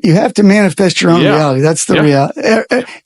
You have to manifest your own reality. That's the reality.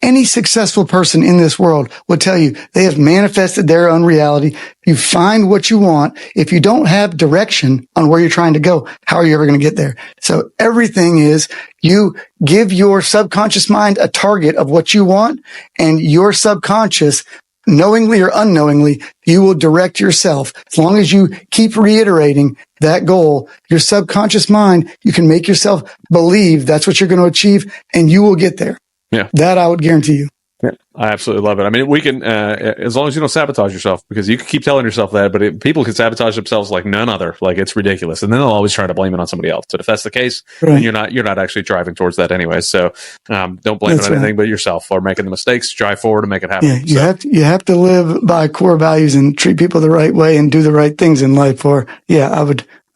Any successful person in this world will tell you they have manifested their own reality. You find what you want. If you don't have direction on where you're trying to go, how are you ever going to get there? So everything is you give your subconscious mind a target of what you want, and your subconscious, knowingly or unknowingly, you will direct yourself. As long as you keep reiterating that goal, your subconscious mind, you can make yourself believe that's what you're going to achieve, and you will get there. Yeah. That I would guarantee you. Yeah, I absolutely love it. I mean, we can, as long as you don't sabotage yourself, because you can keep telling yourself that, but people can sabotage themselves like none other. Like, it's ridiculous, and then they'll always try to blame it on somebody else. So if that's the case, then you're not actually driving towards that anyway. So don't blame it on anything but yourself for making the mistakes. Drive forward and make it happen. Yeah, you have to live by core values and treat people the right way and do the right things in life. Or I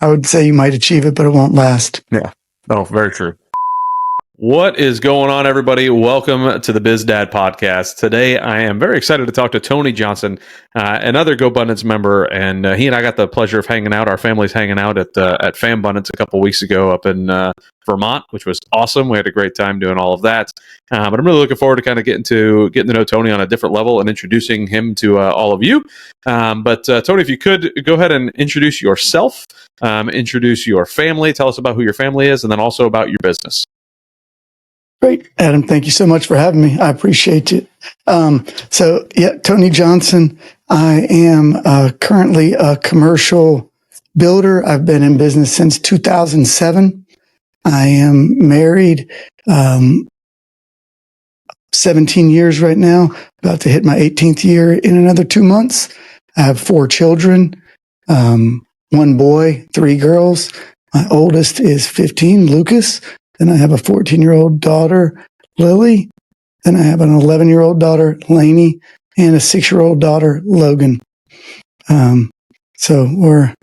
would say you might achieve it, but it won't last. Yeah. Oh, very true. What is going on, everybody? Welcome to the Biz Dad podcast. Today, I am very excited to talk to Tony Johnson, another GoBundance member, and he and I got the pleasure of hanging out. Our family's hanging out at Fambundance a couple weeks ago up in Vermont, which was awesome. We had a great time doing all of that. But I'm really looking forward to kind of getting to know Tony on a different level and introducing him to all of you. But Tony, if you could go ahead and introduce yourself, introduce your family, tell us about who your family is, and then also about your business. Great, Adam. Thank you so much for having me. I appreciate it. Tony Johnson. I am currently a commercial builder. I've been in business since 2007. I am married 17 years right now, about to hit my 18th year in another 2 months. I have 4 children, 1 boy, 3 girls. My oldest is 15, Lucas. Then I have a 14-year-old daughter, Lily. Then I have an 11-year-old daughter, Lainey, and a 6-year-old daughter, Logan. So we're a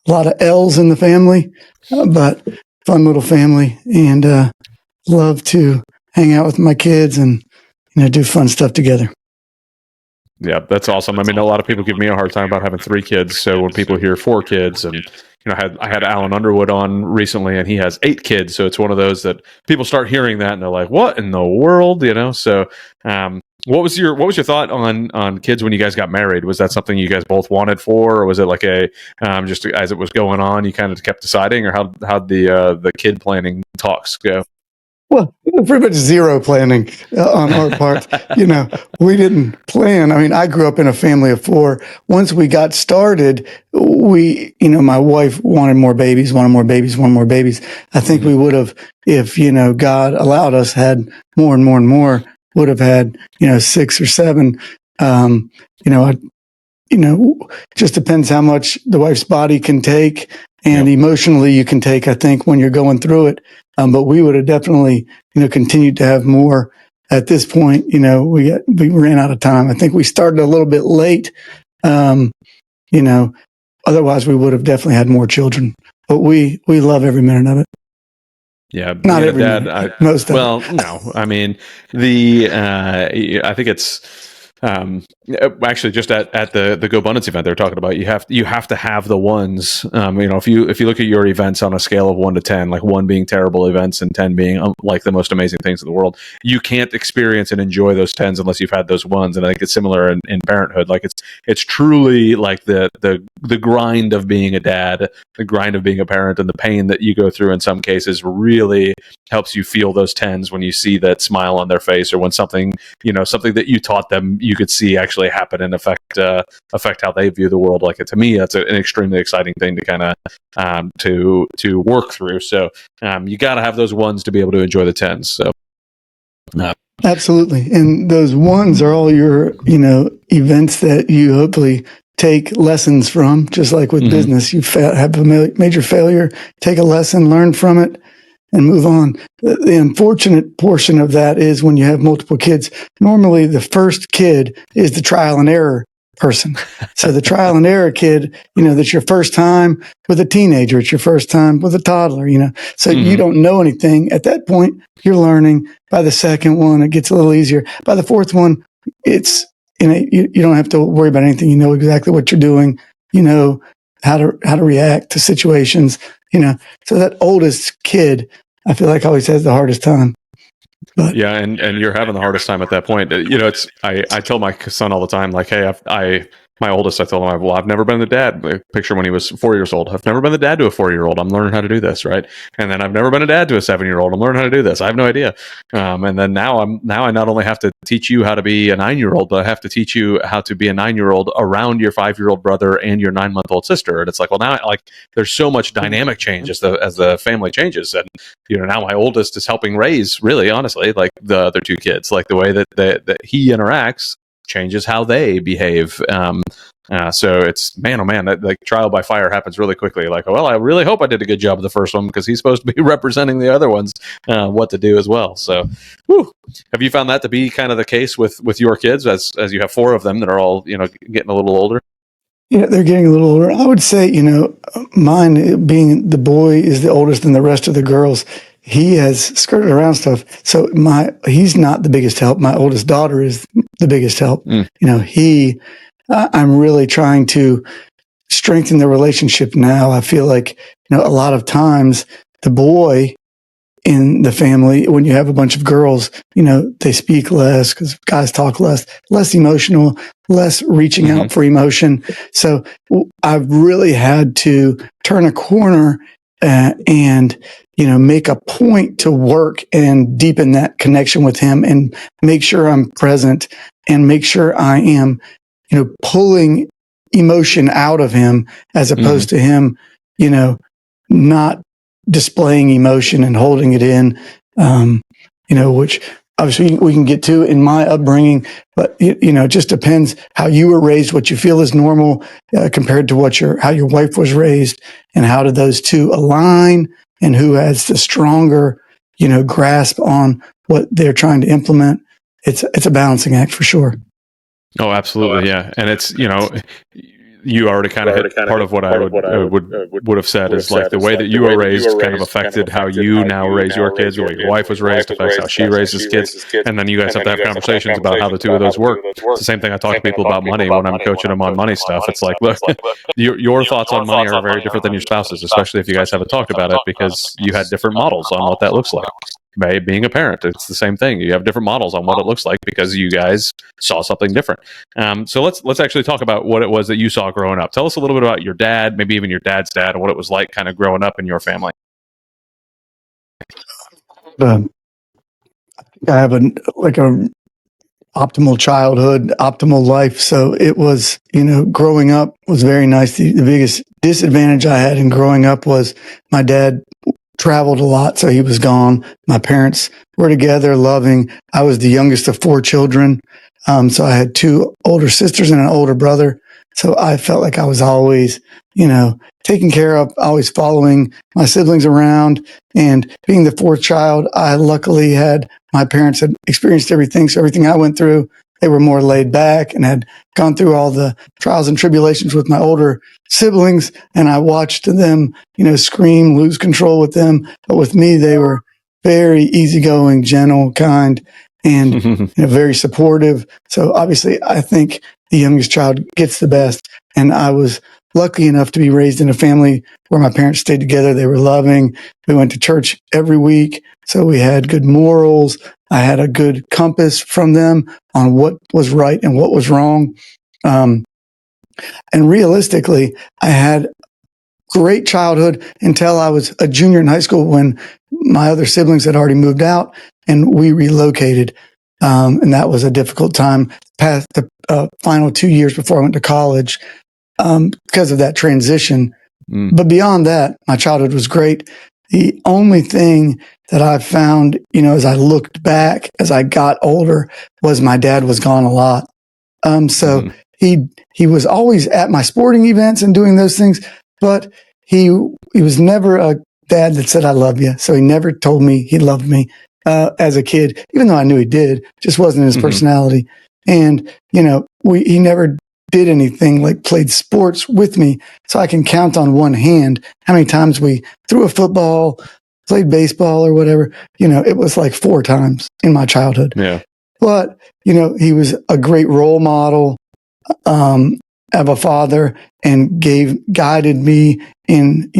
lot of L's in the family, but fun little family, and love to hang out with my kids and do fun stuff together. Yeah, that's awesome. I mean, a lot of people give me a hard time about having 3 kids. So when people hear 4 kids, and I had Alan Underwood on recently, and he has 8 kids. So it's one of those that people start hearing that and they're like, "What in the world?" So what was your thought on kids when you guys got married? Was that something you guys both wanted for, or was it like a just as it was going on, you kind of kept deciding, or how'd the kid planning talks go? Well, pretty much zero planning on our part. We didn't plan. I mean, I grew up in a family of 4. Once we got started, my wife wanted more babies. I think we would have, if, God allowed us, had more and more and more, would have had, 6 or 7. Just depends how much the wife's body can take, and emotionally you can take, I think, when you're going through it. But we would have definitely, continued to have more. At this point, we ran out of time. I think we started a little bit late. Otherwise we would have definitely had more children. But we love every minute of it. Yeah, not every minute. Most of it. Well, no, I mean I think it's. Actually, just at the GoBundance event, they're talking about you have to have the ones. If you look at your events on a scale of 1 to 10, like 1 being terrible events and 10 being like the most amazing things in the world, you can't experience and enjoy those 10s unless you've had those 1s. And I think it's similar in Parenthood. Like it's truly like the grind of being a dad, the grind of being a parent, and the pain that you go through in some cases really helps you feel those 10s when you see that smile on their face, or when something that you taught them, you could see actually happen and affect how they view the world. Like, to me, that's an extremely exciting thing to kind of to work through. So you got to have those 1s to be able to enjoy the 10s. So absolutely, and those 1s are all your events that you hopefully take lessons from. Just like with business, you have a major failure, take a lesson, learn from it, and move on. The unfortunate portion of that is when you have multiple kids, normally the first kid is the trial and error person. So the trial and error kid, that's your first time with a teenager. It's your first time with a toddler, so you don't know anything. At that point, you're learning. By the second one, it gets a little easier. By the 4th one, it's, you don't have to worry about anything. You know exactly what you're doing. You know how to react to situations, so that oldest kid, Mm-hmm. I feel like always has the hardest time. But yeah, and you're having the hardest time at that point. It's I tell my son all the time, like, hey, my oldest, I told him, well, I've never been the dad. Picture when he was 4 years old. I've never been the dad to a 4-year-old. I'm learning how to do this, right? And then I've never been a dad to a 7-year-old. I'm learning how to do this. I have no idea. And then now I not only have to teach you how to be a 9-year-old, but I have to teach you how to be a 9-year-old around your 5-year-old brother and your 9-month-old sister. And it's like, well, now there's so much dynamic change as the family changes, and now my oldest is helping raise, really, honestly, like the other two kids, like the way that he interacts changes how they behave. So it's, man, oh man, that like trial by fire happens really quickly. Like, well, I really hope I did a good job of the first one, because he's supposed to be representing the other ones, what to do as well. So, have you found that to be kind of the case with your kids, as you have 4 of them that are all, getting a little older? Yeah, they're getting a little older. I would say, mine being the boy is the oldest and the rest of the girls, he has skirted around stuff. So he's not the biggest help. My oldest daughter is the biggest help. I'm really trying to strengthen the relationship now. I feel like, a lot of times the boy in the family, when you have a bunch of girls, they speak less because guys talk less emotional, less reaching out for emotion. So I've really had to turn a corner and make a point to work and deepen that connection with him, and make sure I'm present, and make sure I am, pulling emotion out of him, as opposed to him, not displaying emotion and holding it in, which obviously we can get to in my upbringing, but it just depends how you were raised, what you feel is normal compared to how your wife was raised, and how do those two align, and who has the stronger, grasp on what they're trying to implement. It's a balancing act for sure. Oh, absolutely. Yeah. And it's, you already kind of hit part of what I would have said is like the way that you were raised kind of affected how you now raise your kids, the way your wife was raised affects how she raises kids. And then you guys have to have conversations about how the two of those work. It's the same thing I talk to people about money when I'm coaching them on money stuff. It's like, look, your thoughts on money are very different than your spouse's, especially if you guys haven't talked about it, because you had different models on what that looks like. By being a parent, it's the same thing. You have different models on what it looks like because you guys saw something different. So let's actually talk about what it was that you saw growing up. Tell us a little bit about your dad, maybe even your dad's dad, and what it was like kind of growing up in your family. I have a optimal childhood, optimal life. So it was, growing up was very nice. The biggest disadvantage I had in growing up was my dad traveled a lot, so he was gone. My parents were together, loving. I was the youngest of 4 children. So I had 2 older sisters and an older brother. So I felt like I was always, taken care of, always following my siblings around. And being the 4th child, I luckily my parents had experienced everything. So everything I went through, they were more laid back and had gone through all the trials and tribulations with my older siblings. And I watched them, scream, lose control with them. But with me, they were very easygoing, gentle, kind, and very supportive. So obviously, I think the youngest child gets the best. And I was lucky enough to be raised in a family where my parents stayed together. They were loving. We went to church every week. So we had good morals. I had a good compass from them on what was right and what was wrong. And realistically, I had great childhood until I was a junior in high school, when my other siblings had already moved out and we relocated. And that was a difficult time past the final 2 years before I went to college because of that transition. But beyond that, my childhood was great. The only thing that I found, as I looked back, as I got older, was my dad was gone a lot. So he was always at my sporting events and doing those things, but he was never a dad that said, "I love you." So he never told me he loved me as a kid, even though I knew he did, just wasn't his personality. And, he never did anything like played sports with me. So I can count on one hand how many times we threw a football, played baseball or whatever. It was like 4 times in my childhood. Yeah. But, he was a great role model of a father, and guided me in,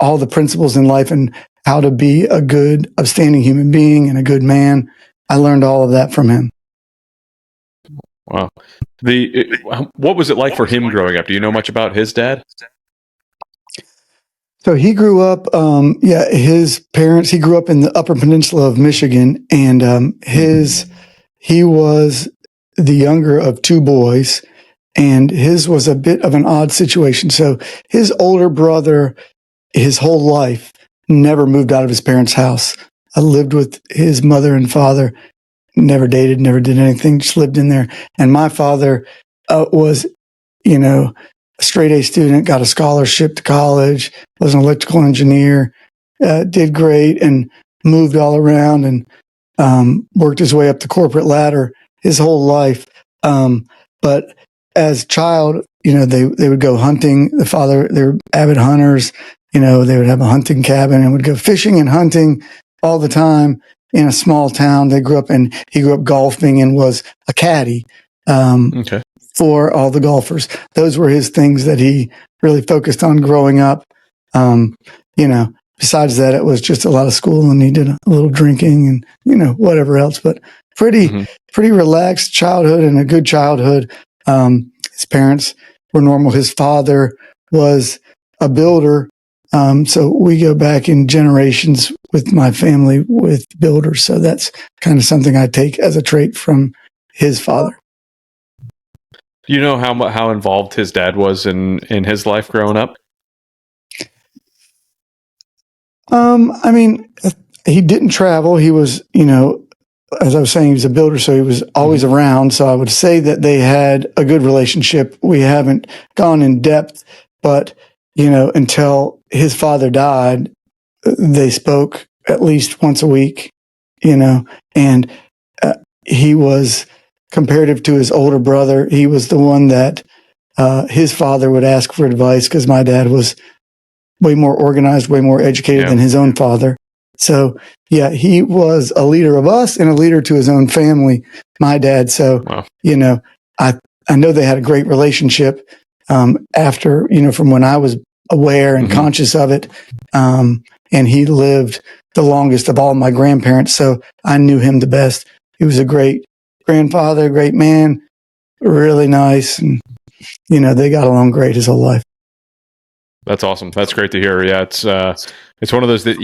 all the principles in life. And how to be a good, upstanding human being and a good man. I learned all of that from him. Wow. What was it like for him growing up? Do you know much about his dad? So he grew up, his parents, he grew up in the Upper Peninsula of Michigan, and he was the younger of two boys, and his was a bit of an odd situation. So his older brother, his whole life, never moved out of his parents' house. I lived with his mother and father, never dated, never did anything, just lived in there. And my father was, a straight A student, got a scholarship to college, was an electrical engineer, did great, and moved all around and worked his way up the corporate ladder his whole life. But as a child, they would go hunting. The father, they were avid hunters. They would have a hunting cabin and would go fishing and hunting all the time in a small town. He grew up golfing and was a caddy. Okay. For all the golfers. Those were his things that he really focused on growing up. Besides that, it was just a lot of school, and he did a little drinking and, whatever else, but pretty relaxed childhood and a good childhood. His parents were normal. His father was a builder. So we go back in generations with my family with builders. So that's kind of something I take as a trait from his father. Do you know how involved his dad was in his life growing up? He didn't travel. He was, as I was saying, he was a builder, so he was always around. So I would say that they had a good relationship. We haven't gone in depth, but, until his father died, they spoke at least once a week, and he was, comparative to his older brother, he was the one that his father would ask for advice, because my dad was way more organized, way more educated than his own father. So, he was a leader of us and a leader to his own family, my dad. So, wow. I know they had a great relationship after, from when I was aware and conscious of it. And he lived the longest of all my grandparents. So I knew him the best. He was a great grandfather, great man, really nice. And, they got along great his whole life. That's awesome. That's great to hear. Yeah. It's one of those that,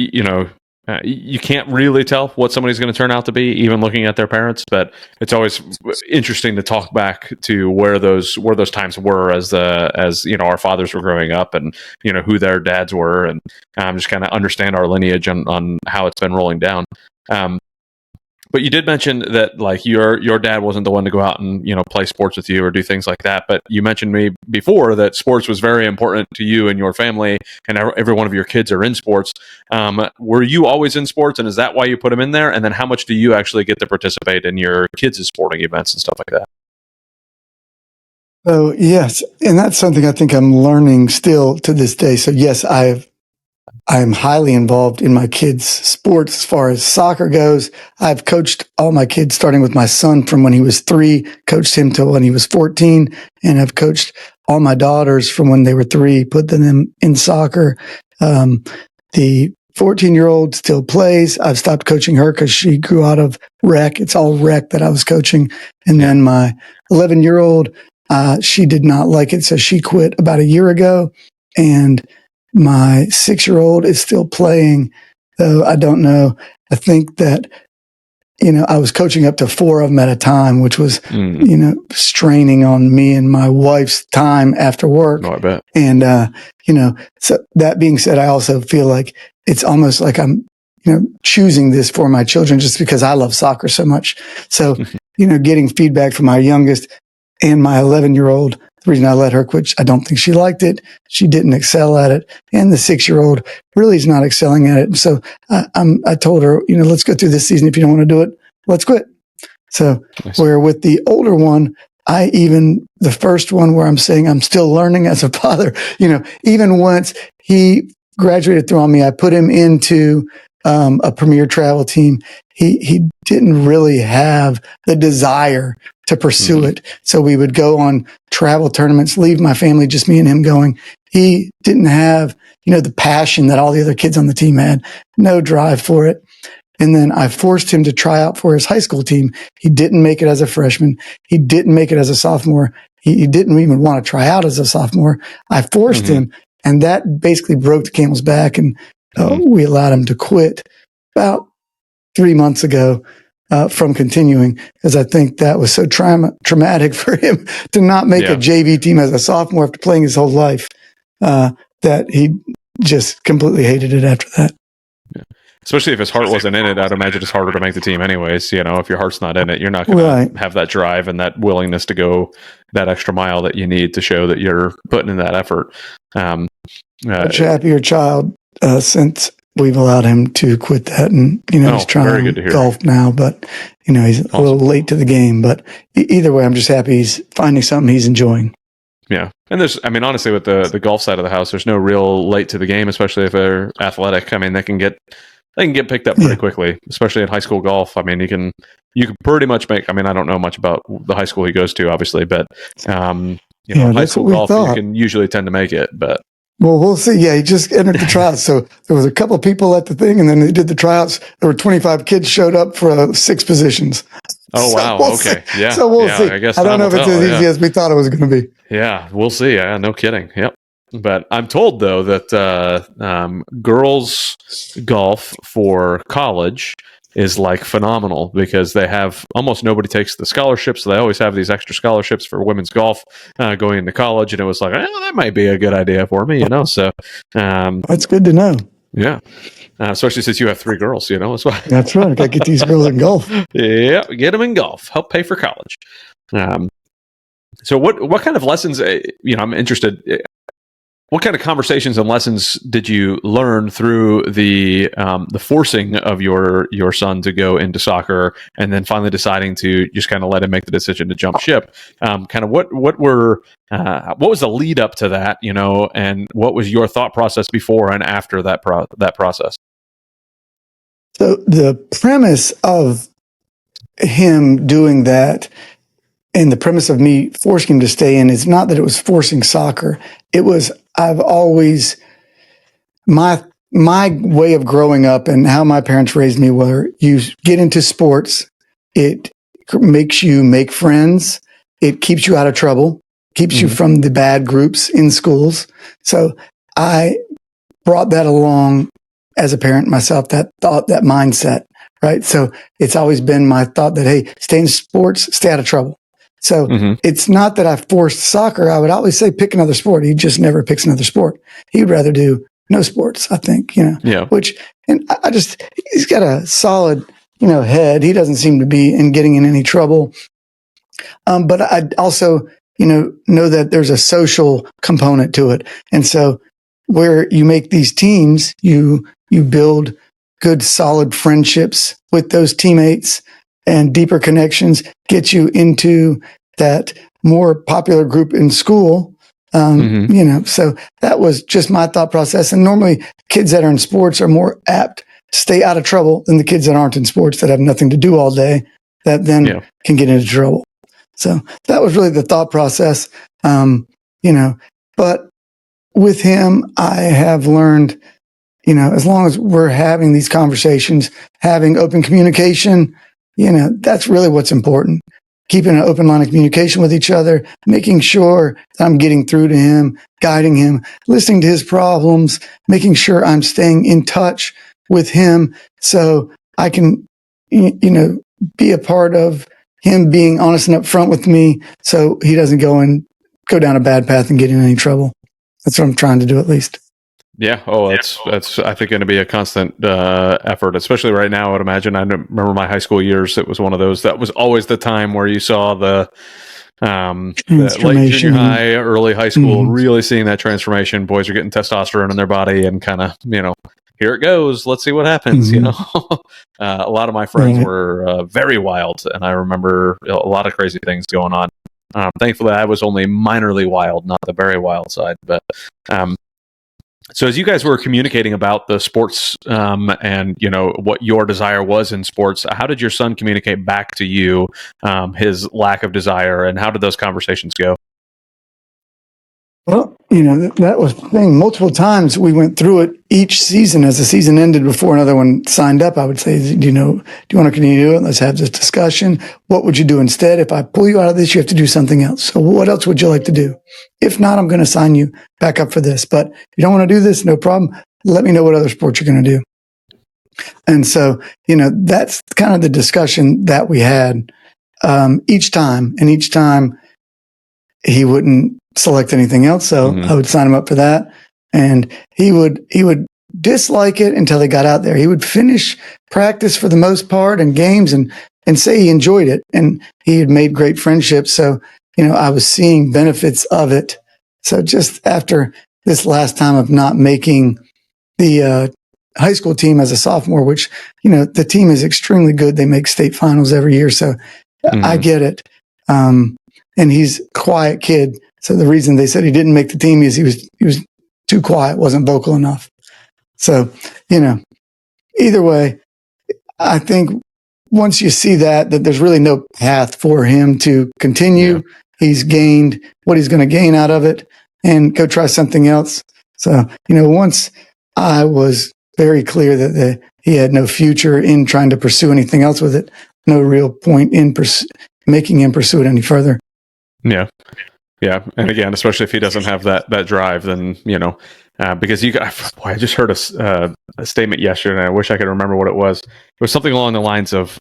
you can't really tell what somebody's going to turn out to be, even looking at their parents, but it's always interesting to talk back to where those times were as our fathers were growing up, and, who their dads were, and just kind of understand our lineage on how it's been rolling down. But you did mention that, like, your dad wasn't the one to go out and, play sports with you or do things like that. But you mentioned me before that sports was very important to you and your family, and every one of your kids are in sports. Were you always in sports, and is that why you put them in there? And then how much do you actually get to participate in your kids' sporting events and stuff like that? Oh, yes. And that's something I think I'm learning still to this day. So yes, I'm highly involved in my kids' sports. As far as soccer goes, I've coached all my kids, starting with my son from when he was 3, coached him till when he was 14, and I've coached all my daughters from when they were 3, put them in soccer. The 14-year-old still plays. I've stopped coaching her because she grew out of rec. It's all rec that I was coaching. And then my 11-year-old, she did not like it, so she quit about a year ago. And my 6-year-old is still playing, though I don't know. I think that, I was coaching up to 4 of them at a time, which was, straining on me and my wife's time after work. Oh, I bet. And, so that being said, I also feel like it's almost like I'm, choosing this for my children just because I love soccer so much. So, getting feedback from my youngest and my 11-year-old. The reason I let her quit, I don't think she liked it. She didn't excel at it. And the 6-year-old really is not excelling at it. So I told her, let's go through this season. If you don't want to do it, let's quit. So nice. Where with the older one, the first one where I'm saying I'm still learning as a father, even once he graduated through on me, I put him into a premier travel team. He didn't really have the desire to pursue it. So we would go on travel tournaments, leave my family, just me and him going. He didn't have the passion that all the other kids on the team had, no drive for it. And then I forced him to try out for his high school team. He didn't make it as a freshman. He didn't make it as a sophomore. He didn't even want to try out as a sophomore. I forced him, and that basically broke the camel's back, and we allowed him to quit about 3 months ago from continuing, because I think that was so traumatic for him to not make a JV team as a sophomore after playing his whole life, that he just completely hated it after that. Yeah. Especially if his heart wasn't in it, I'd imagine it's harder to make the team anyways. If your heart's not in it, you're not going to have that drive and that willingness to go that extra mile that you need to show that you're putting in that effort. Much happier child since we've allowed him to quit that. And, he's trying golf now, but, he's a little late to the game. But either way, I'm just happy he's finding something he's enjoying. Yeah. And honestly, with the golf side of the house, there's no real late to the game, especially if they're athletic. I mean, they can get picked up pretty quickly, especially in high school golf. I mean, you can pretty much I don't know much about the high school he goes to, obviously, but, high school golf, you can usually tend to make it, but. Well, we'll see. Yeah, he just entered the tryouts. So there was a couple of people at the thing, and then they did the tryouts. There were 25 kids showed up for 6 positions. Oh, wow. Okay. See. Yeah. So we'll see. I guess I don't know if it's as easy as we thought it was going to be. Yeah, we'll see. Yeah, no kidding. Yep. But I'm told, though, that girls golf for college is phenomenal, because they have almost nobody takes the scholarships. So they always have these extra scholarships for women's golf going into college. And it was that might be a good idea for me, So that's good to know. Yeah. Especially since you have 3 girls, as well. That's right. I got to get these girls in golf. Yeah. Get them in golf. Help pay for college. So what kind of lessons, I'm interested. What kind of conversations and lessons did you learn through the forcing of your son to go into soccer, and then finally deciding to just kind of let him make the decision to jump ship? What was the lead up to that, and what was your thought process before and after that process? So the premise of him doing that, and the premise of me forcing him to stay in, is not that it was forcing soccer. It was, I've always, my way of growing up and how my parents raised me were, you get into sports, it makes you make friends, it keeps you out of trouble, keeps you from the bad groups in schools. So I brought that along as a parent myself, that thought, that mindset, right? So it's always been my thought that, hey, stay in sports, stay out of trouble. So it's not that I forced soccer. I would always say pick another sport. He just never picks another sport. He would rather do no sports, I think, which, and he's got a solid, head. He doesn't seem to be getting in any trouble. But I also, know that there's a social component to it. And so where you make these teams, you build good, solid friendships with those teammates, and deeper connections get you into that more popular group in school. So that was just my thought process. And normally kids that are in sports are more apt to stay out of trouble than the kids that aren't in sports, that have nothing to do all day, that then can get into trouble. So that was really the thought process. But with him, I have learned, as long as we're having these conversations, having open communication, that's really what's important. Keeping an open line of communication with each other, making sure that I'm getting through to him, guiding him, listening to his problems, making sure I'm staying in touch with him so I can, be a part of him being honest and upfront with me, so he doesn't go down a bad path and get in any trouble. That's what I'm trying to do, at least. Yeah. Oh, that's I think going to be a constant effort, especially right now. I would imagine. I remember my high school years. It was one of those that was always the time where you saw the late junior high, early high school, really seeing that transformation. Boys are getting testosterone in their body, and kind of, here it goes. Let's see what happens. A lot of my friends were very wild, and I remember a lot of crazy things going on. Thankfully, I was only minorly wild, not the very wild side, but. So as you guys were communicating about the sports and, what your desire was in sports, how did your son communicate back to you his lack of desire, and how did those conversations go? Well, that was the thing. Multiple times we went through it each season. As the season ended before another one signed up, I would say, do you want to continue to do it? Let's have this discussion. What would you do instead? If I pull you out of this, you have to do something else. So what else would you like to do? If not, I'm going to sign you back up for this. But if you don't want to do this, no problem. Let me know what other sports you're going to do. And so, that's kind of the discussion that we had each time. And each time he wouldn't select anything else. So I would sign him up for that. And he would dislike it until he got out there. He would finish practice for the most part and games and say he enjoyed it. And he had made great friendships. So, I was seeing benefits of it. So just after this last time of not making the high school team as a sophomore, which, the team is extremely good. They make state finals every year. So I get it. And he's a quiet kid. So the reason they said he didn't make the team is he was too quiet, wasn't vocal enough. So, either way, I think once you see that there's really no path for him to continue. Yeah. He's gained what he's going to gain out of it and go try something else. So, once I was very clear that he had no future in trying to pursue anything else with it, no real point in making him pursue it any further. Yeah. Yeah. And again, especially if he doesn't have that drive, then, because I just heard a statement yesterday, and I wish I could remember what it was. It was something along the lines of,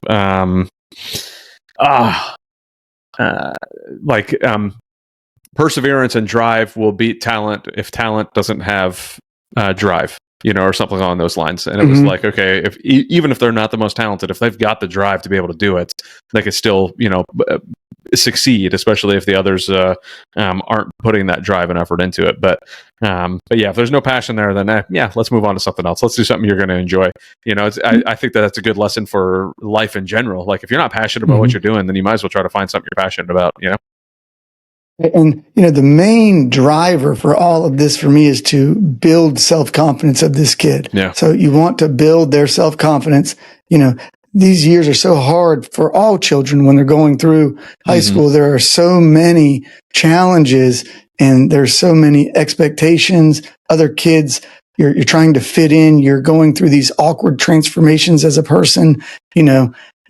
perseverance and drive will beat talent if talent doesn't have drive, or something along those lines. And it was like, okay, even if they're not the most talented, if they've got the drive to be able to do it, they can still, succeed, especially if the others aren't putting that drive and effort into it. But yeah, if there's no passion there, then let's move on to something else. Let's do something you're going to enjoy. I think that's a good lesson for life in general. Like if you're not passionate about what you're doing, then you might as well try to find something you're passionate about. And, the main driver for all of this for me is to build self-confidence of this kid. Yeah. So you want to build their self-confidence. These years are so hard for all children when they're going through high school. There are so many challenges and there's so many expectations. Other kids, you're trying to fit in. You're going through these awkward transformations as a person.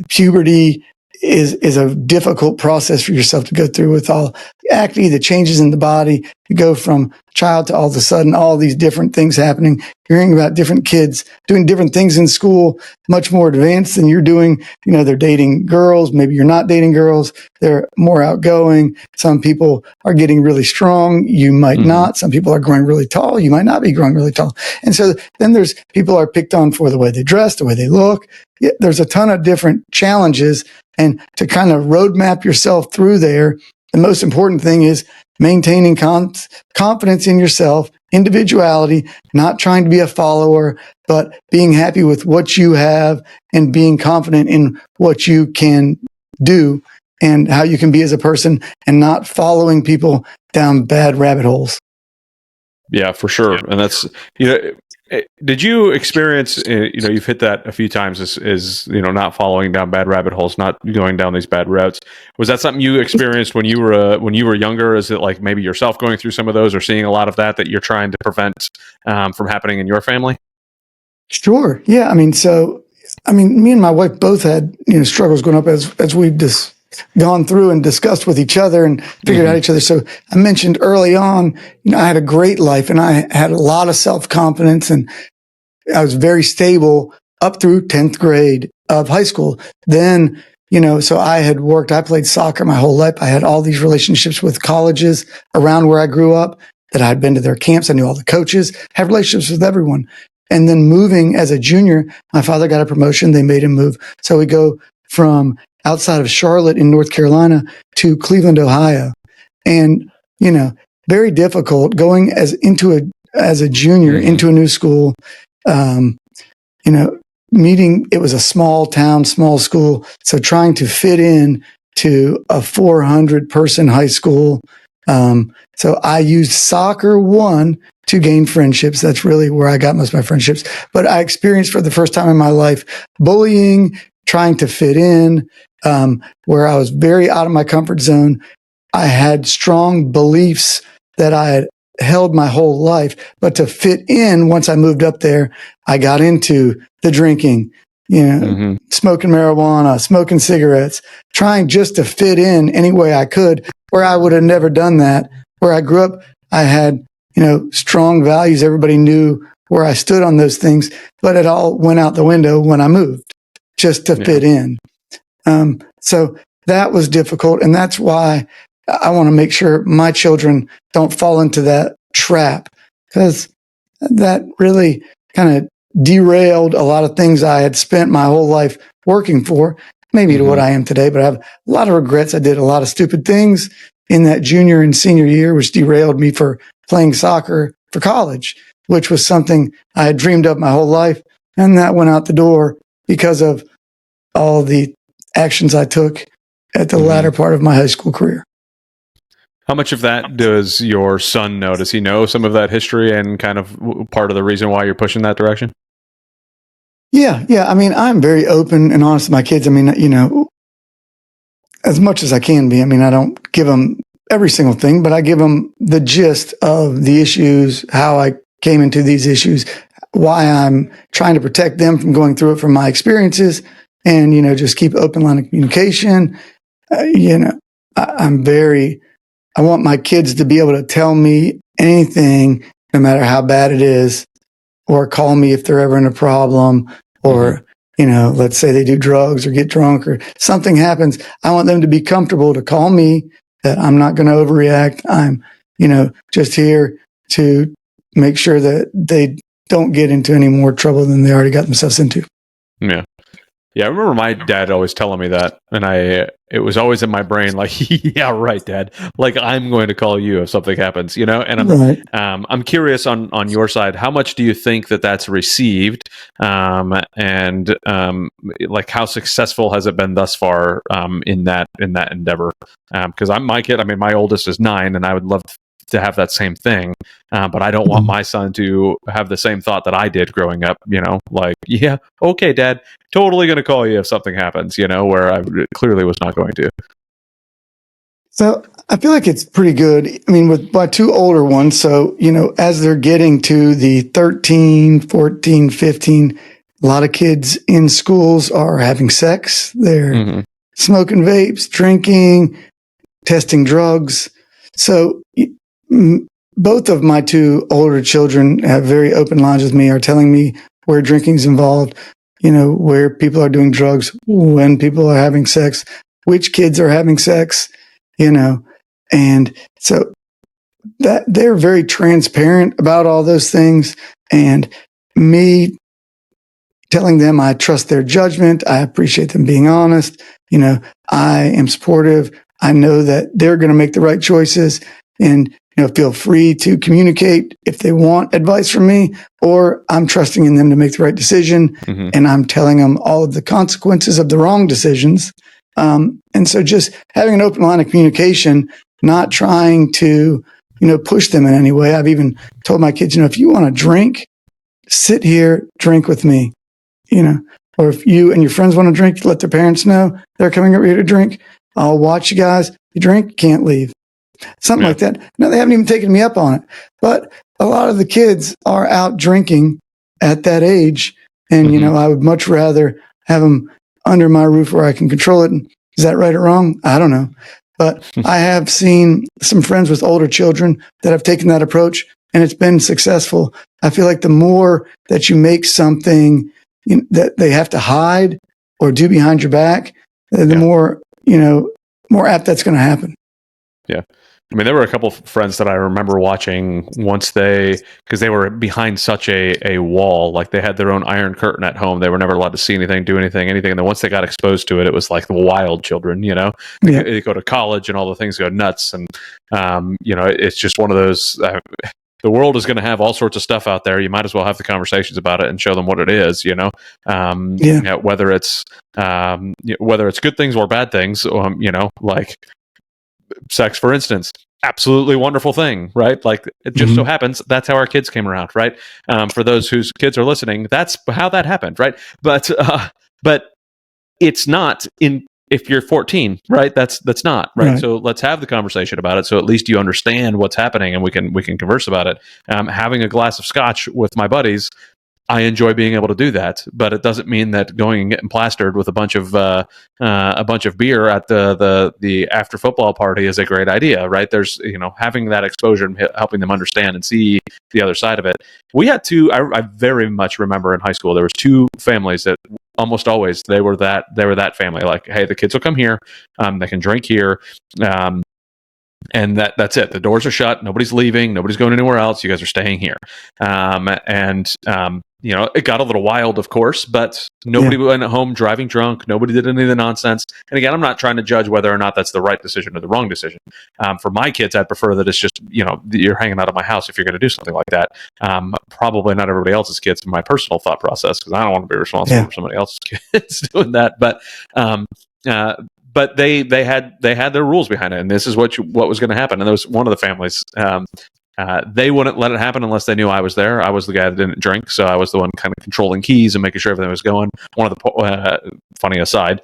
Puberty is a difficult process for yourself to go through with all the acne, the changes in the body. You go from child to all of a sudden, all these different things happening. You're hearing about different kids doing different things in school, much more advanced than you're doing. They're dating girls. Maybe you're not dating girls. They're more outgoing. Some people are getting really strong. You might not. Some people are growing really tall. You might not be growing really tall. And so then there's people are picked on for the way they dress, the way they look. There's a ton of different challenges. And to kind of roadmap yourself through there, the most important thing is maintaining confidence in yourself, individuality, not trying to be a follower, but being happy with what you have and being confident in what you can do and how you can be as a person and not following people down bad rabbit holes. Yeah, for sure. And that's, did you experience, you've hit that a few times is not following down bad rabbit holes, not going down these bad routes. Was that something you experienced when you were younger? Is it like maybe yourself going through some of those or seeing a lot of that you're trying to prevent from happening in your family? Sure. Yeah. Me and my wife both had, struggles growing up as we've just gone through and discussed with each other and figured out each other. So I mentioned early on, I had a great life and I had a lot of self-confidence and I was very stable up through 10th grade of high school. Then, so I played soccer my whole life. I had all these relationships with colleges around where I grew up that I had been to their camps. I knew all the coaches, had relationships with everyone. And then moving as a junior, my father got a promotion. They made him move. So we go from outside of Charlotte in North Carolina to Cleveland, Ohio. And, very difficult going as a junior into a new school. It was a small town, small school. So trying to fit in to a 400 person high school. So I used soccer to gain friendships. That's really where I got most of my friendships. But I experienced for the first time in my life bullying, trying to fit in, where I was very out of my comfort zone. I had strong beliefs that I had held my whole life. But to fit in, once I moved up there, I got into the drinking, smoking marijuana, smoking cigarettes, trying just to fit in any way I could, where I would have never done that. Where I grew up, I had, strong values. Everybody knew where I stood on those things, but it all went out the window when I moved just to fit in. So that was difficult. And that's why I want to make sure my children don't fall into that trap, because that really kind of derailed a lot of things I had spent my whole life working for, maybe to what I am today, but I have a lot of regrets. I did a lot of stupid things in that junior and senior year, which derailed me for playing soccer for college, which was something I had dreamed of my whole life. And that went out the door because of all the actions I took at the latter part of my high school career. How much of that does your son know? Does he know some of that history and kind of part of the reason why you're pushing that direction? Yeah. I mean, I'm very open and honest with my kids. I mean, as much as I can be. I mean, I don't give them every single thing, but I give them the gist of the issues, how I came into these issues, why I'm trying to protect them from going through it from my experiences, and, just keep open line of communication. I want my kids to be able to tell me anything, no matter how bad it is, or call me if they're ever in a problem, or, let's say they do drugs or get drunk or something happens. I want them to be comfortable to call me, that I'm not going to overreact. I'm, just here to make sure that they don't get into any more trouble than they already got themselves into. Yeah. Yeah, I remember my dad always telling me that, and it was always in my brain, like, yeah, right, Dad. Like, I'm going to call you if something happens, And I'm curious on your side, how much do you think that that's received, and like, how successful has it been thus far in that endeavor? Because my kid, I mean, my oldest is 9, and I would love to have that same thing, but I don't want my son to have the same thought that I did growing up, like, yeah, okay, Dad, totally going to call you if something happens, where I clearly was not going to. So I feel like it's pretty good. I mean, with my 2 older ones, so, as they're getting to the 13, 14, 15, a lot of kids in schools are having sex. They're smoking vapes, drinking, testing drugs. So both of my 2 older children have very open lines with me, are telling me where drinking's involved, where people are doing drugs, when people are having sex, which kids are having sex, and so that they're very transparent about all those things. And me telling them I trust their judgment, I appreciate them being honest, I am supportive. I know that they're going to make the right choices, and feel free to communicate if they want advice from me, or I'm trusting in them to make the right decision. And I'm telling them all of the consequences of the wrong decisions. And so just having an open line of communication, not trying to, push them in any way. I've even told my kids, if you want to drink, sit here, drink with me, or if you and your friends want to drink, let their parents know they're coming over here to drink. I'll watch you guys. You drink, can't leave. Something like that. No, they haven't even taken me up on it. But a lot of the kids are out drinking at that age. And, I would much rather have them under my roof where I can control it. And is that right or wrong? I don't know. But I have seen some friends with older children that have taken that approach, and it's been successful. I feel like the more that you make something that they have to hide or do behind your back, the more, more apt that's going to happen. Yeah. I mean, there were a couple of friends that I remember watching once because they were behind such a wall, like they had their own iron curtain at home. They were never allowed to see anything, do anything. And then once they got exposed to it, it was like the wild children, They go to college and all the things go nuts. And, it's just one of those, the world is going to have all sorts of stuff out there. You might as well have the conversations about it and show them what it is, whether it's good things or bad things, like sex, for instance, absolutely wonderful thing, right? Like, it just so happens that's how our kids came around, right? For those whose kids are listening, that's how that happened, right? But it's not in if you're 14, right, that's not right. Right. So let's have the conversation about it. So at least you understand what's happening, and we can converse about it. Having a glass of scotch with my buddies, I enjoy being able to do that, but it doesn't mean that going and getting plastered with a bunch of beer at the after football party is a great idea, right? There's having that exposure and helping them understand and see the other side of it. We had two. I very much remember in high school there was two families that almost always they were that family. Like, hey, the kids will come here, they can drink here. And that's it. The doors are shut. Nobody's leaving. Nobody's going anywhere else. You guys are staying here. It got a little wild, of course, but nobody went home driving drunk. Nobody did any of the nonsense. And again, I'm not trying to judge whether or not that's the right decision or the wrong decision. For my kids, I'd prefer that it's just, you're hanging out of my house if you're going to do something like that. Probably not everybody else's kids in my personal thought process, because I don't want to be responsible for somebody else's kids doing that. But they had their rules behind it, and this is what was going to happen. And there was one of the families. They wouldn't let it happen unless they knew I was there. I was the guy that didn't drink, so I was the one kind of controlling keys and making sure everything was going. One of the funny aside,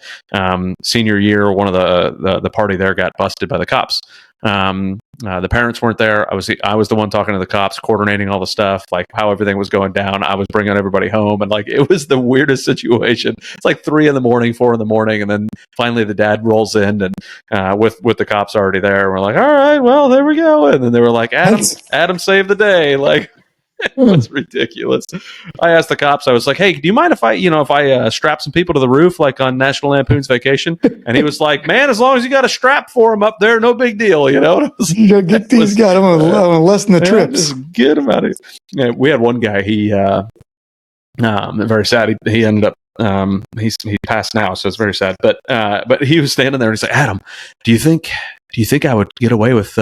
senior year, one of the party there got busted by the cops. The parents weren't there. I was the one talking to the cops, coordinating all the stuff, like how everything was going down. I was bringing everybody home, and like it was the weirdest situation. It's like 3 a.m, 4 a.m, and then finally the dad rolls in, and with the cops already there. We're like, all right, well, there we go. And then they were like, Adam saved the day. Like, it was ridiculous. I asked the cops, I was like, hey, do you mind if I strap some people to the roof like on National Lampoon's Vacation? And he was like, man, as long as you got a strap for them up there, no big deal. Get these guys. I'm gonna lessen the trips. Get them out of here. Yeah, we had one guy, he very sad. He ended up he passed now, so it's very sad. But he was standing there and he's like, Adam, do you think I would get away with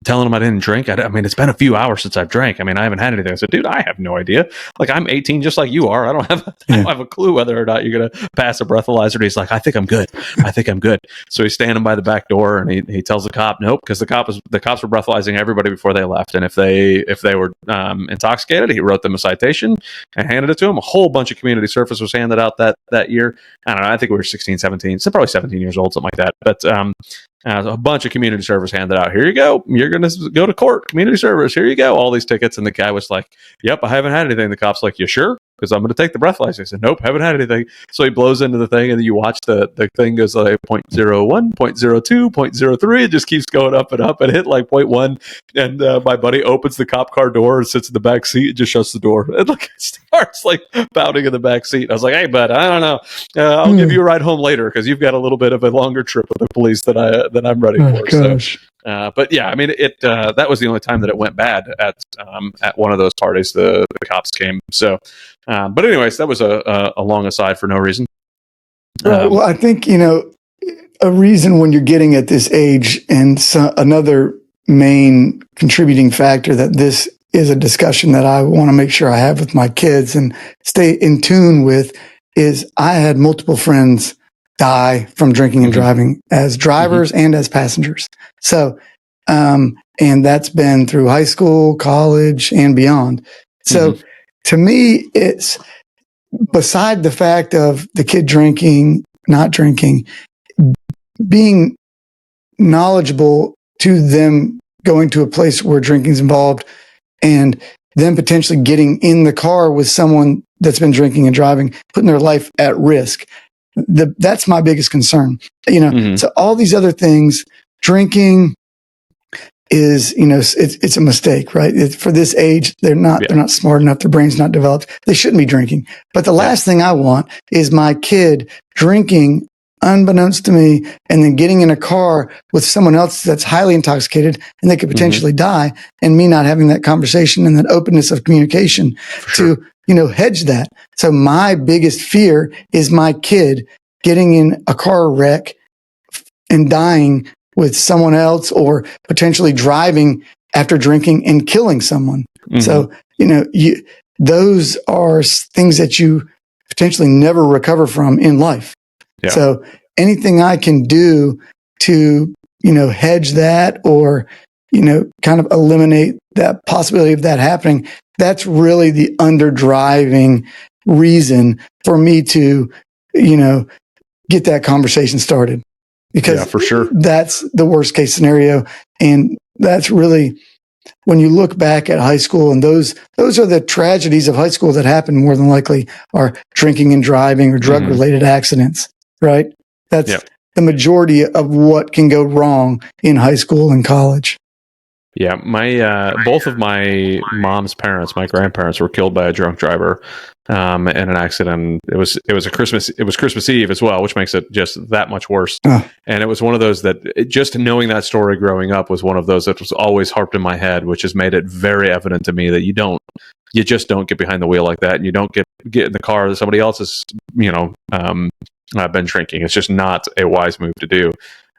telling him I didn't drink? I mean, it's been a few hours since I've drank. I mean, I haven't had anything. I said, dude, I have no idea. Like, I'm 18 just like you are. I don't have a clue whether or not you're going to pass a breathalyzer. And he's like, I think I'm good. So he's standing by the back door, and he tells the cop, nope, because the cops were breathalyzing everybody before they left. And if they were intoxicated, he wrote them a citation and handed it to them. A whole bunch of community service was handed out that year. I don't know. I think we were 16, 17, so probably 17 years old, something like that. But a bunch of community service handed out. Here you go. You're going to go to court. Community service. Here you go. All these tickets. And the guy was like, yep, I haven't had anything. The cop's like, you sure? Because I'm going to take the breathalyzer. I said, nope, haven't had anything. So he blows into the thing, and then you watch the thing goes like 0.01, 0.02, 0.03. It just keeps going up and up, and hit like 0.1. And my buddy opens the cop car door and sits in the back seat and just shuts the door. And like starts like pounding in the back seat. I was like, hey, bud, I don't know. I'll give you a ride home later because you've got a little bit of a longer trip with the police than I'm ready for. Gosh. So, but yeah, I mean, that was the only time that it went bad at one of those parties. The cops came. So, but anyways, that was a long aside for no reason. Well, I think a reason when you're getting at this age, and another main contributing factor that this is a discussion that I want to make sure I have with my kids and stay in tune with, is I had multiple friends die from drinking and driving as drivers and as passengers. So, and that's been through high school, college, and beyond. So to me, it's beside the fact of the kid drinking, not drinking, being knowledgeable to them going to a place where drinking's involved, and them potentially getting in the car with someone that's been drinking and driving, putting their life at risk. That's my biggest concern. So all these other things, drinking is, it's a mistake, right? For this age, they're not smart enough. Their brain's not developed. They shouldn't be drinking. But the last thing I want is my kid drinking unbeknownst to me, and then getting in a car with someone else that's highly intoxicated, and they could potentially die, and me not having that conversation and that openness of communication to, hedge that. So my biggest fear is my kid getting in a car wreck and dying with someone else, or potentially driving after drinking and killing someone. So, those are things that you potentially never recover from in life. Yeah. So anything I can do to, hedge that, or, kind of eliminate that possibility of that happening, that's really the underdriving reason for me to, get that conversation started, because for sure, that's the worst case scenario. And that's really, when you look back at high school, and those are the tragedies of high school that happen more than likely, are drinking and driving or drug related accidents, right? That's the majority of what can go wrong in high school and college. Yeah, my both of my mom's parents, my grandparents, were killed by a drunk driver in an accident. It was Christmas Eve as well, which makes it just that much worse. And it was one of those that just knowing that story growing up was one of those that was always harped in my head, which has made it very evident to me that you just don't get behind the wheel like that, and you don't get in the car that somebody else has been drinking. It's just not a wise move to do.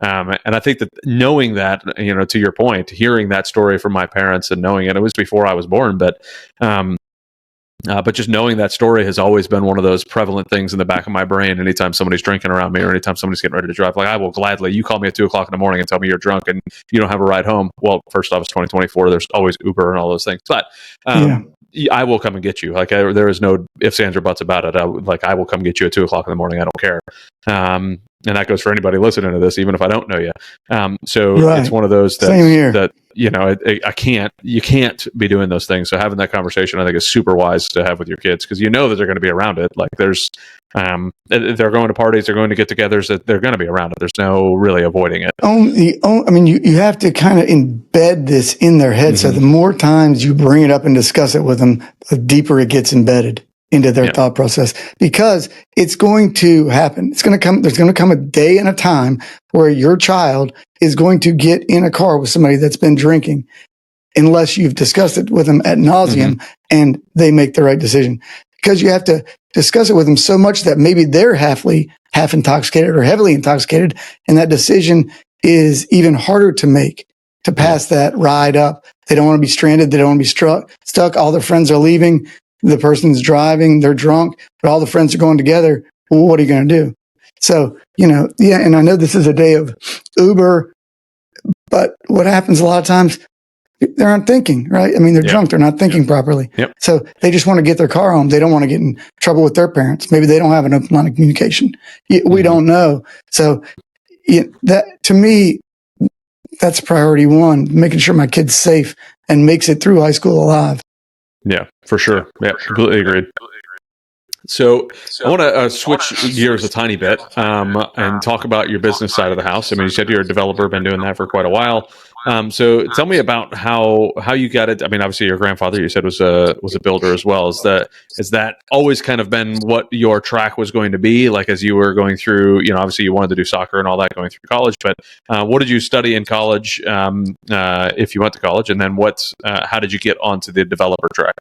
And I think that knowing that, to your point, hearing that story from my parents and knowing it was before I was born, but just knowing that story has always been one of those prevalent things in the back of my brain. Anytime somebody's drinking around me or anytime somebody's getting ready to drive, like, I will gladly, you call me at 2:00 in the morning and tell me you're drunk and you don't have a ride home. Well, first off, it's 2024. There's always Uber and all those things, but I will come and get you. Like, there is no ifs, ands, or buts about it. I will come get you at 2:00 in the morning. I don't care. And that goes for anybody listening to this, even if I don't know you. It's one of those that you can't be doing those things. So having that conversation, I think, is super wise to have with your kids, because that they're going to be around it. Like, they're going to parties, they're going to get-togethers, that they're going to be around it. There's no really avoiding it. You have to kind of embed this in their head. So the more times you bring it up and discuss it with them, the deeper it gets embedded into their thought process, because it's going to happen. It's going to come. There's going to come a day and a time where your child is going to get in a car with somebody that's been drinking, unless you've discussed it with them ad nauseum and they make the right decision. Because you have to discuss it with them so much that maybe they're half intoxicated or heavily intoxicated, and that decision is even harder to make, to pass that ride up. They don't want to be stranded. They don't want to be stuck. All their friends are leaving. The person's driving, they're drunk, but all the friends are going together. Well, what are you going to do? So, and I know this is a day of Uber, but what happens a lot of times, they aren't thinking, right? I mean, they're drunk, they're not thinking properly. So they just want to get their car home. They don't want to get in trouble with their parents. Maybe they don't have an open line of communication. We don't know. So that, to me, that's priority one, making sure my kid's safe and makes it through high school alive. Yeah, for sure. Yeah, completely agreed. So I want to switch gears a tiny bit and talk about your business side of the house. I mean, you said you're a developer, been doing that for quite a while. So tell me about how you got it. I mean, obviously your grandfather, you said, was a builder as well. Is that always kind of been what your track was going to be? Like, as you were going through, obviously you wanted to do soccer and all that going through college, but what did you study in college, if you went to college? And then how did you get onto the developer track?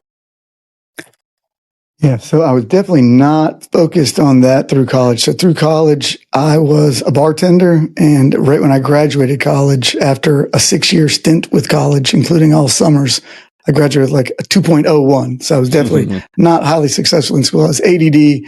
Yeah, so I was definitely not focused on that through college. So through college, I was a bartender. And right when I graduated college, after a 6-year stint with college, including all summers, I graduated like a 2.01. So I was definitely not highly successful in school. I was ADD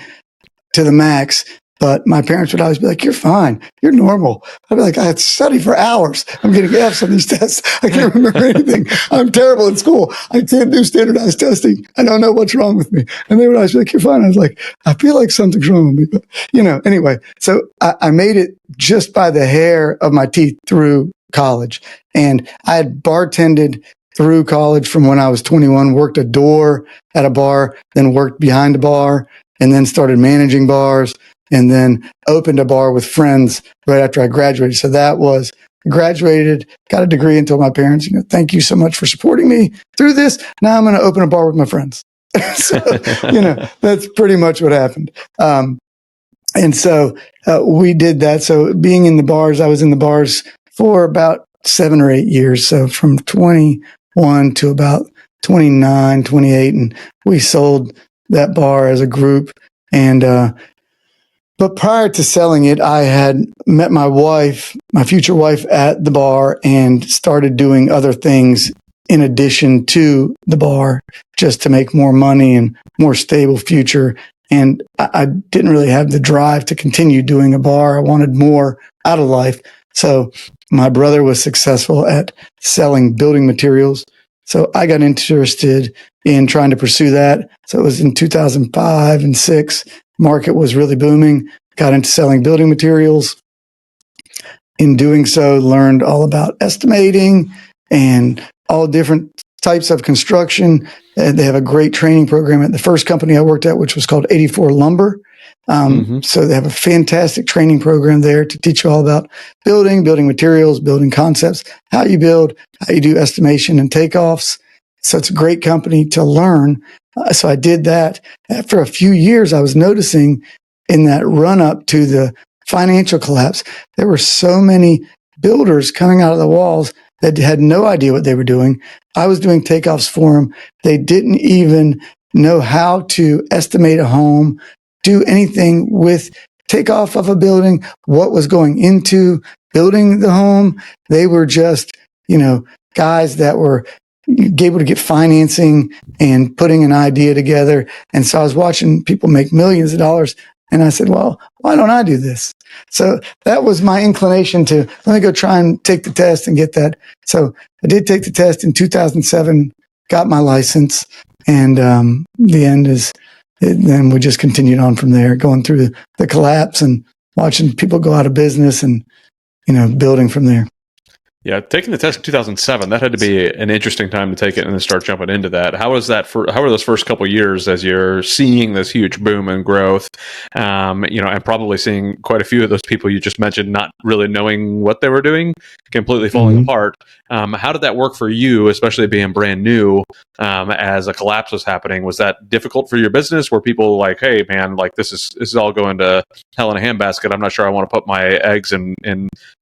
to the max. But my parents would always be like, "You're fine. You're normal." I'd be like, "I had to study for hours. I'm getting F's on these tests. I can't remember anything. I'm terrible at school. I can't do standardized testing. I don't know what's wrong with me." And they would always be like, "You're fine." I was like, "I feel like something's wrong with me." But, anyway, so I made it just by the hair of my teeth through college. And I had bartended through college from when I was 21, worked a door at a bar, then worked behind a bar, and then started managing bars, and then opened a bar with friends right after I graduated. So that was graduated, got a degree, and told my parents, "Thank you so much for supporting me through this. Now I'm going to open a bar with my friends." So, that's pretty much what happened. And so we did that. So being in the bars, I was in the bars for about 7 or 8 years. So from 21 to about 29, 28. And we sold that bar as a group. And, but prior to selling it, I had met my wife, my future wife, at the bar and started doing other things in addition to the bar, just to make more money and more stable future. And I didn't really have the drive to continue doing a bar. I wanted more out of life. So my brother was successful at selling building materials. So I got interested in trying to pursue that. So it was in 2005 and 6. Market was really booming. got into selling building materials. In doing so, learned all about estimating and all different types of construction. They have a great training program at the first company I worked at, which was called 84 Lumber. So they have a fantastic training program there to teach you all about building materials, building concepts, how you build, how you do estimation and takeoffs. So it's a great company to learn. So I did that. After a few years, I was noticing in that run up to the financial collapse, there were so many builders coming out of the walls that had no idea what they were doing. I was doing takeoffs for them. They didn't even know how to estimate a home, do anything with takeoff of a building, what was going into building the home. They were just, guys that were able to get financing and putting an idea together. And so I was watching people make millions of dollars. And I said, well, why don't I do this? So that was my inclination to let me go try and take the test and get that. So I did take the test in 2007, got my license, and the end is, then we just continued on from there, going through the collapse and watching people go out of business and, building from there. Yeah, taking the test in 2007, that had to be an interesting time to take it and then start jumping into that. How was that how were those first couple of years as you're seeing this huge boom and growth, and probably seeing quite a few of those people you just mentioned not really knowing what they were doing, completely falling apart. How did that work for you, especially being brand new, as a collapse was happening? Was that difficult for your business? Were people like, hey, man, like this is all going to hell in a handbasket. I'm not sure I want to put my eggs in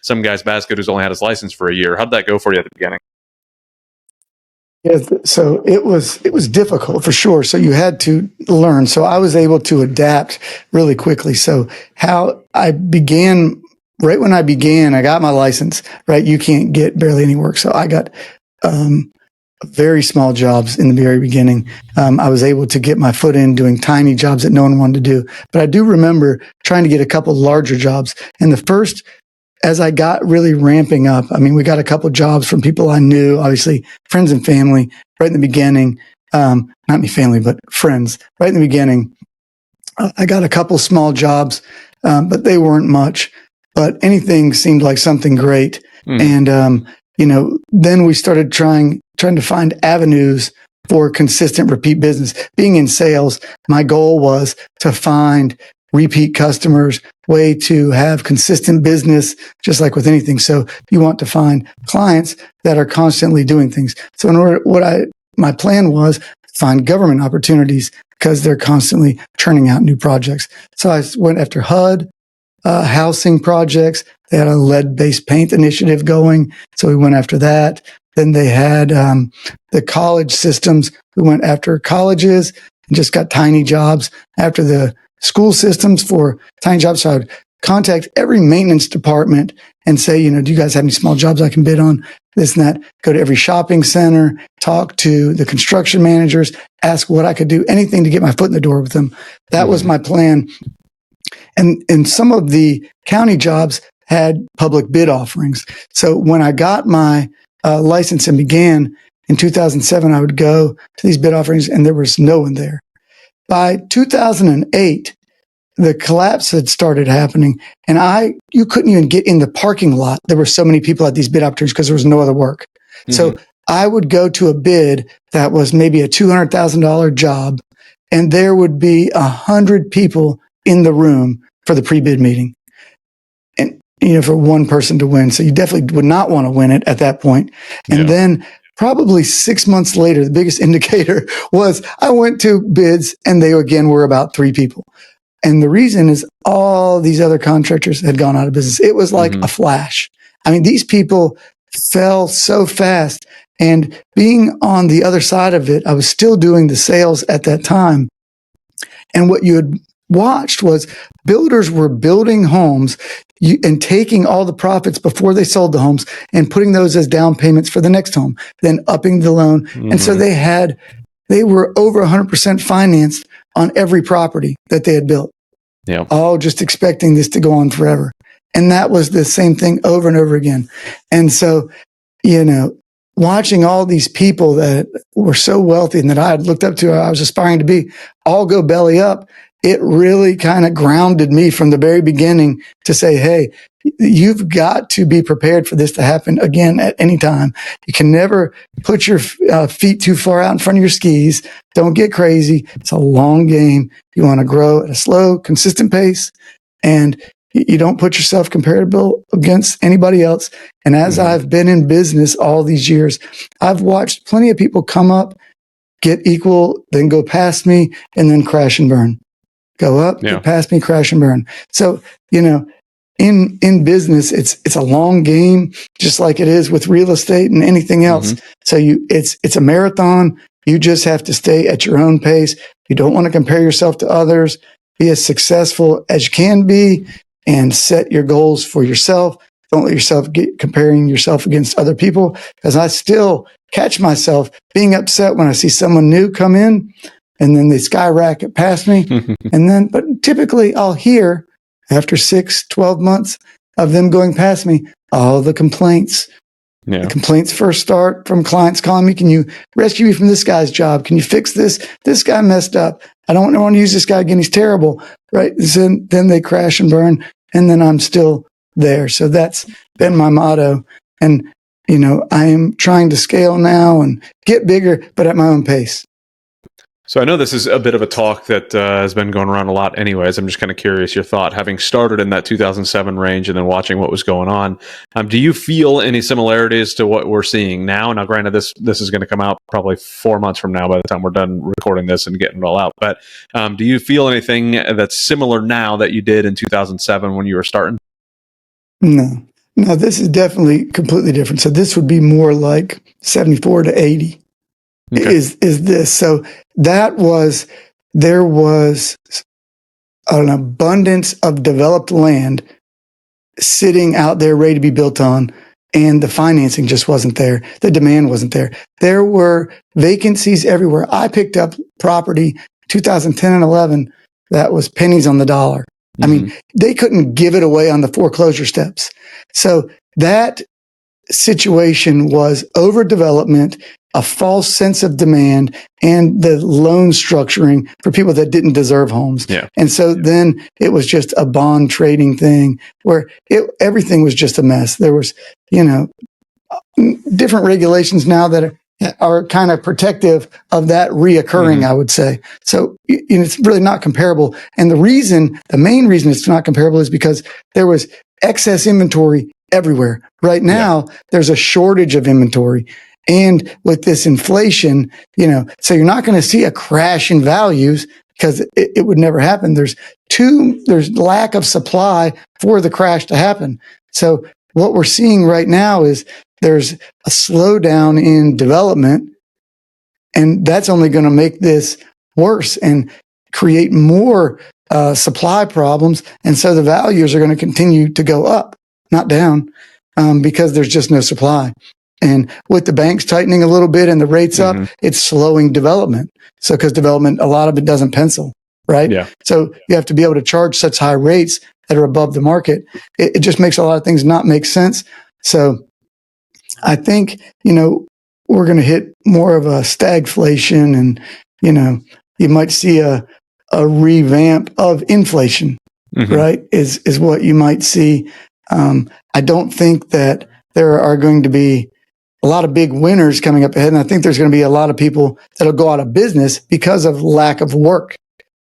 some guy's basket who's only had his license for a year. How'd that go for you at the beginning? Yeah, so it was difficult for sure. So you had to learn. So I was able to adapt really quickly. So how I began, right when I began, I got my license, right? You can't get barely any work. So I got very small jobs in the very beginning. I was able to get my foot in doing tiny jobs that no one wanted to do. But I do remember trying to get a couple larger jobs. And the first, as I got really ramping up, we got a couple jobs from people I knew, obviously friends and family right in the beginning. Not me family, but friends right in the beginning. I got a couple small jobs, but they weren't much, but anything seemed like something great. And, then we started trying to find avenues for consistent repeat business. Being in sales, my goal was to find repeat customers, way to have consistent business, just like with anything. So you want to find clients that are constantly doing things. So in order, my plan was to find government opportunities because they're constantly churning out new projects. So I went after HUD, housing projects. They had a lead-based paint initiative going. So we went after that. Then they had the college systems. We went after colleges and just got tiny jobs. After the school systems for tiny jobs. So I would contact every maintenance department and say, do you guys have any small jobs I can bid on? This and that. Go to every shopping center, talk to the construction managers, ask what I could do, anything to get my foot in the door with them. That was my plan. And some of the county jobs had public bid offerings. So when I got my license and began in 2007, I would go to these bid offerings and there was no one there. By 2008, the collapse had started happening, and you couldn't even get in the parking lot. There were so many people at these bid opportunities because there was no other work. So I would go to a bid that was maybe a $200,000 job, and there would be 100 people in the room for the pre-bid meeting, and for one person to win. So you definitely would not want to win it at that point. And then probably 6 months later, the biggest indicator was I went to bids and they again were about 3 people. And the reason is all these other contractors had gone out of business. It was like a flash. These people fell so fast. And being on the other side of it, I was still doing the sales at that time. And what you had watched was builders were building homes and taking all the profits before they sold the homes and putting those as down payments for the next home, then upping the loan. And so they were over 100% financed on every property that they had built. All just expecting this to go on forever. And that was the same thing over and over again. And so, watching all these people that were so wealthy and that I had looked up to, I was aspiring to be, all go belly up. it really kind of grounded me from the very beginning to say, hey, you've got to be prepared for this to happen again at any time. You can never put your feet too far out in front of your skis. Don't get crazy. It's a long game. You want to grow at a slow, consistent pace, and you don't put yourself comparable against anybody else. And as I've been in business all these years, I've watched plenty of people come up, get equal, then go past me, and then crash and burn. Go up, get past me, crash and burn. So, in business, it's a long game, just like it is with real estate and anything else. So it's a marathon. You just have to stay at your own pace. You don't want to compare yourself to others. Be as successful as you can be and set your goals for yourself. Don't let yourself get comparing yourself against other people, because I still catch myself being upset when I see someone new come in and then they skyrocket past me. But typically I'll hear after 6-12 months of them going past me, all the complaints. The complaints first start from clients calling me, can you rescue me from this guy's job? Can you fix this? This guy messed up. I don't want to use this guy again. He's terrible. Right. Then they crash and burn, and then I'm still there. So that's been my motto. And, I am trying to scale now and get bigger, but at my own pace. So I know this is a bit of a talk that has been going around a lot anyways. I'm just kind of curious your thought, having started in that 2007 range and then watching what was going on. Do you feel any similarities to what we're seeing now? Now, granted, this is going to come out probably 4 months from now by the time we're done recording this and getting it all out. But do you feel anything that's similar now that you did in 2007 when you were starting? No, this is definitely completely different. So this would be more like 74 to 80. Okay. Is this. So there was an abundance of developed land sitting out there ready to be built on, and the financing just wasn't there. The demand wasn't there. There were vacancies everywhere. I picked up property 2010 and 11 that was pennies on the dollar. I mean, they couldn't give it away on the foreclosure steps. So that situation was overdevelopment, a false sense of demand, and the loan structuring for people that didn't deserve homes. And so then it was just a bond trading thing where everything was just a mess. There was, different regulations now that are kind of protective of that reoccurring, I would say. So it's really not comparable. And the main reason it's not comparable is because there was excess inventory everywhere. Right now, there's a shortage of inventory. And with this inflation, so you're not going to see a crash in values because it would never happen. There's lack of supply for the crash to happen. So what we're seeing right now is there's a slowdown in development, and that's only going to make this worse and create more supply problems. And so the values are going to continue to go up, not down, because there's just no supply. And with the banks tightening a little bit and the rates up, it's slowing development. So because development, a lot of it doesn't pencil, right? So you have to be able to charge such high rates that are above the market. It just makes a lot of things not make sense. So I think, we're going to hit more of a stagflation, and, you might see a revamp of inflation, right? Is what you might see. I don't think that there are going to be a lot of big winners coming up ahead. And I think there's going to be a lot of people that'll go out of business because of lack of work.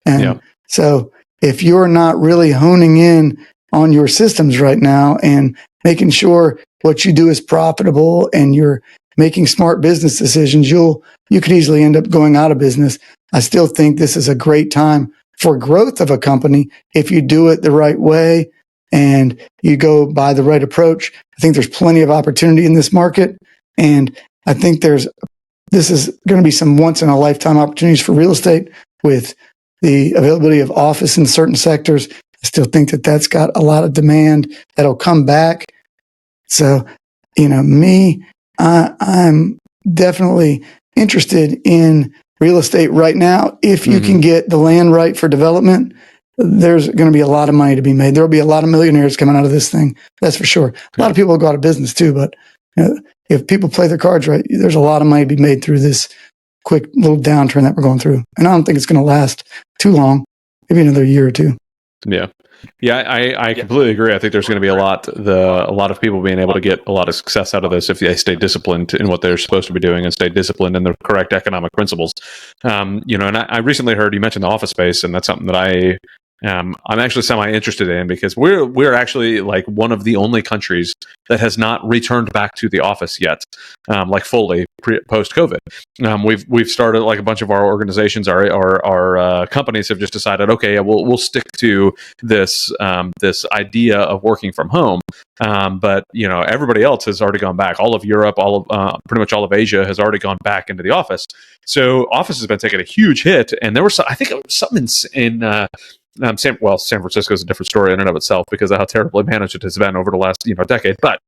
And so if you're not really honing in on your systems right now and making sure what you do is profitable and you're making smart business decisions, you could easily end up going out of business. I still think this is a great time for growth of a company if you do it the right way and you go by the right approach. I think there's plenty of opportunity in this market. And I think this is going to be some once in a lifetime opportunities for real estate with the availability of office in certain sectors. I still think that that's got a lot of demand that'll come back. So, I'm definitely interested in real estate right now. If you can get the land right for development, there's going to be a lot of money to be made. There'll be a lot of millionaires coming out of this thing. That's for sure. A lot of people will go out of business too, but if people play their cards right, there's a lot of money to be made through this quick little downturn that we're going through. And I don't think it's going to last too long. maybe another year or two. Yeah. Yeah, I completely agree. I think there's going to be a lot of people being able to get a lot of success out of this if they stay disciplined in what they're supposed to be doing and stay disciplined in the correct economic principles. And I recently heard you mention the office space, and that's something that I'm actually semi-interested in, because we're actually like one of the only countries that has not returned back to the office yet, like fully post-COVID. We've started, like, a bunch of our organizations, our companies have just decided, okay, we'll stick to this idea of working from home. But everybody else has already gone back. All of Europe, pretty much all of Asia has already gone back into the office. So office has been taking a huge hit, and there was, I think, it was something in San Francisco is a different story in and of itself because of how terribly managed it has been over the last decade. But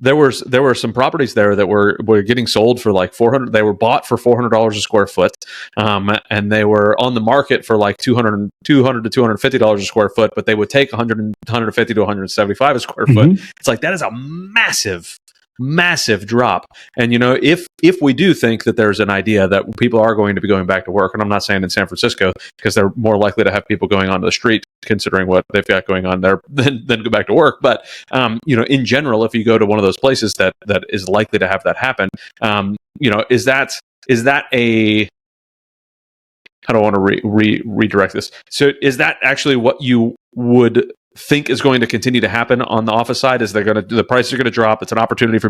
there were some properties there that were getting sold for like $400. They were bought for $400 a square foot, and they were on the market for like $200 to $250 a square foot. But they would take $150 to $175 a square foot. It's like, that is a massive drop. And if we do think that there's an idea that people are going to be going back to work, and I'm not saying in San Francisco, because they're more likely to have people going onto the street considering what they've got going on there than go back to work, but in general, if you go to one of those places that is likely to have that happen, is that a, how do I want to redirect this? So is that actually what you would think is going to continue to happen on the office side? Is the prices are going to drop? It's an opportunity for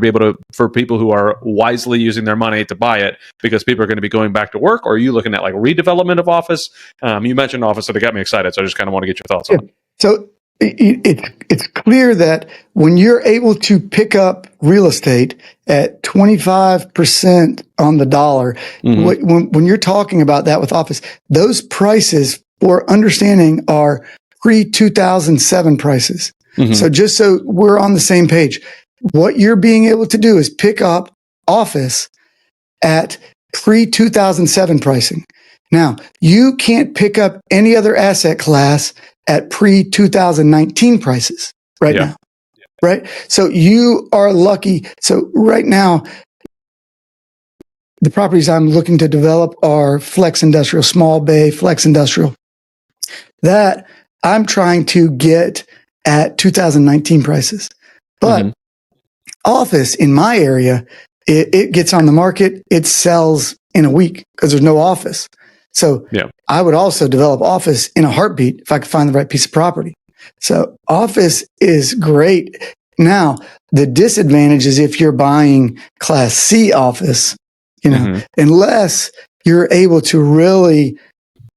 people who are wisely using their money to buy it because people are going to be going back to work? Or are you looking at like redevelopment of office? You mentioned office, and it got me excited. So I just kind of want to get your thoughts on it. So it's clear that when you're able to pick up real estate at 25% on the dollar, when you're talking about that with office, those prices, for understanding, are pre-2007 prices. So just so we're on the same page, what you're being able to do is pick up office at pre-2007 pricing. Now, you can't pick up any other asset class at pre-2019 prices now. Right? So you are lucky. So right now, the properties I'm looking to develop are flex industrial, small bay, flex industrial. That I'm trying to get at 2019 prices. But office in my area, it gets on the market, it sells in a week because there's no office. So I would also develop office in a heartbeat if I could find the right piece of property. So office is great. Now, the disadvantage is if you're buying Class C office, unless you're able to really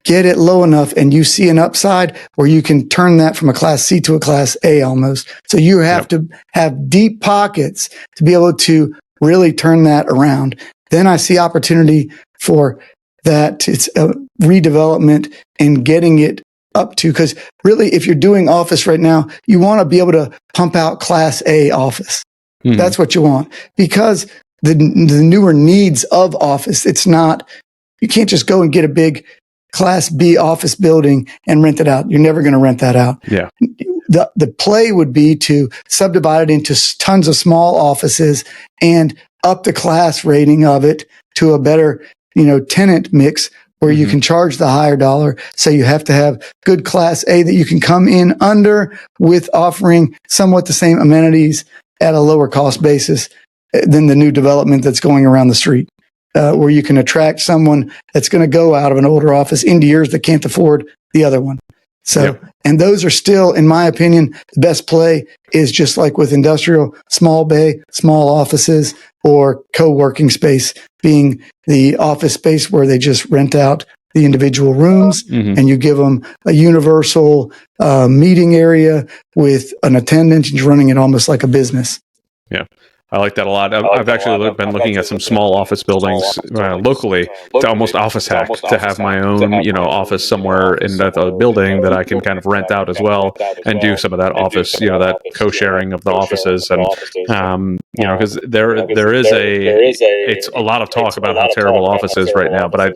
get it low enough and you see an upside where you can turn that from a Class C to a Class A almost. So you have to have deep pockets to be able to really turn that around. Then I see opportunity for that. It's a redevelopment and getting it up to, because really, if you're doing office right now, you want to be able to pump out Class A office. That's what you want, because the newer needs of office, you can't just go and get a big Class B office building and rent it out. You're never going to rent that out. Yeah. The play would be to subdivide it into tons of small offices and up the class rating of it to a better, tenant mix where you can charge the higher dollar. So you have to have good Class A that you can come in under with offering somewhat the same amenities at a lower cost basis than the new development that's going around the street. Where you can attract someone that's going to go out of an older office into yours that can't afford the other one. So, and those are still, in my opinion, the best play is just like with industrial, small bay, small offices, or co-working space being the office space where they just rent out the individual rooms and you give them a universal meeting area with an attendant, and you're running it almost like a business. Yeah. I like that a lot. I've actually been looking at some small office buildings locally to almost office hack to have my own, office somewhere in the building that I can kind of rent out as well and do some of that office, that co-sharing of the offices. And, because there is it's a lot of talk about how terrible office is right now, but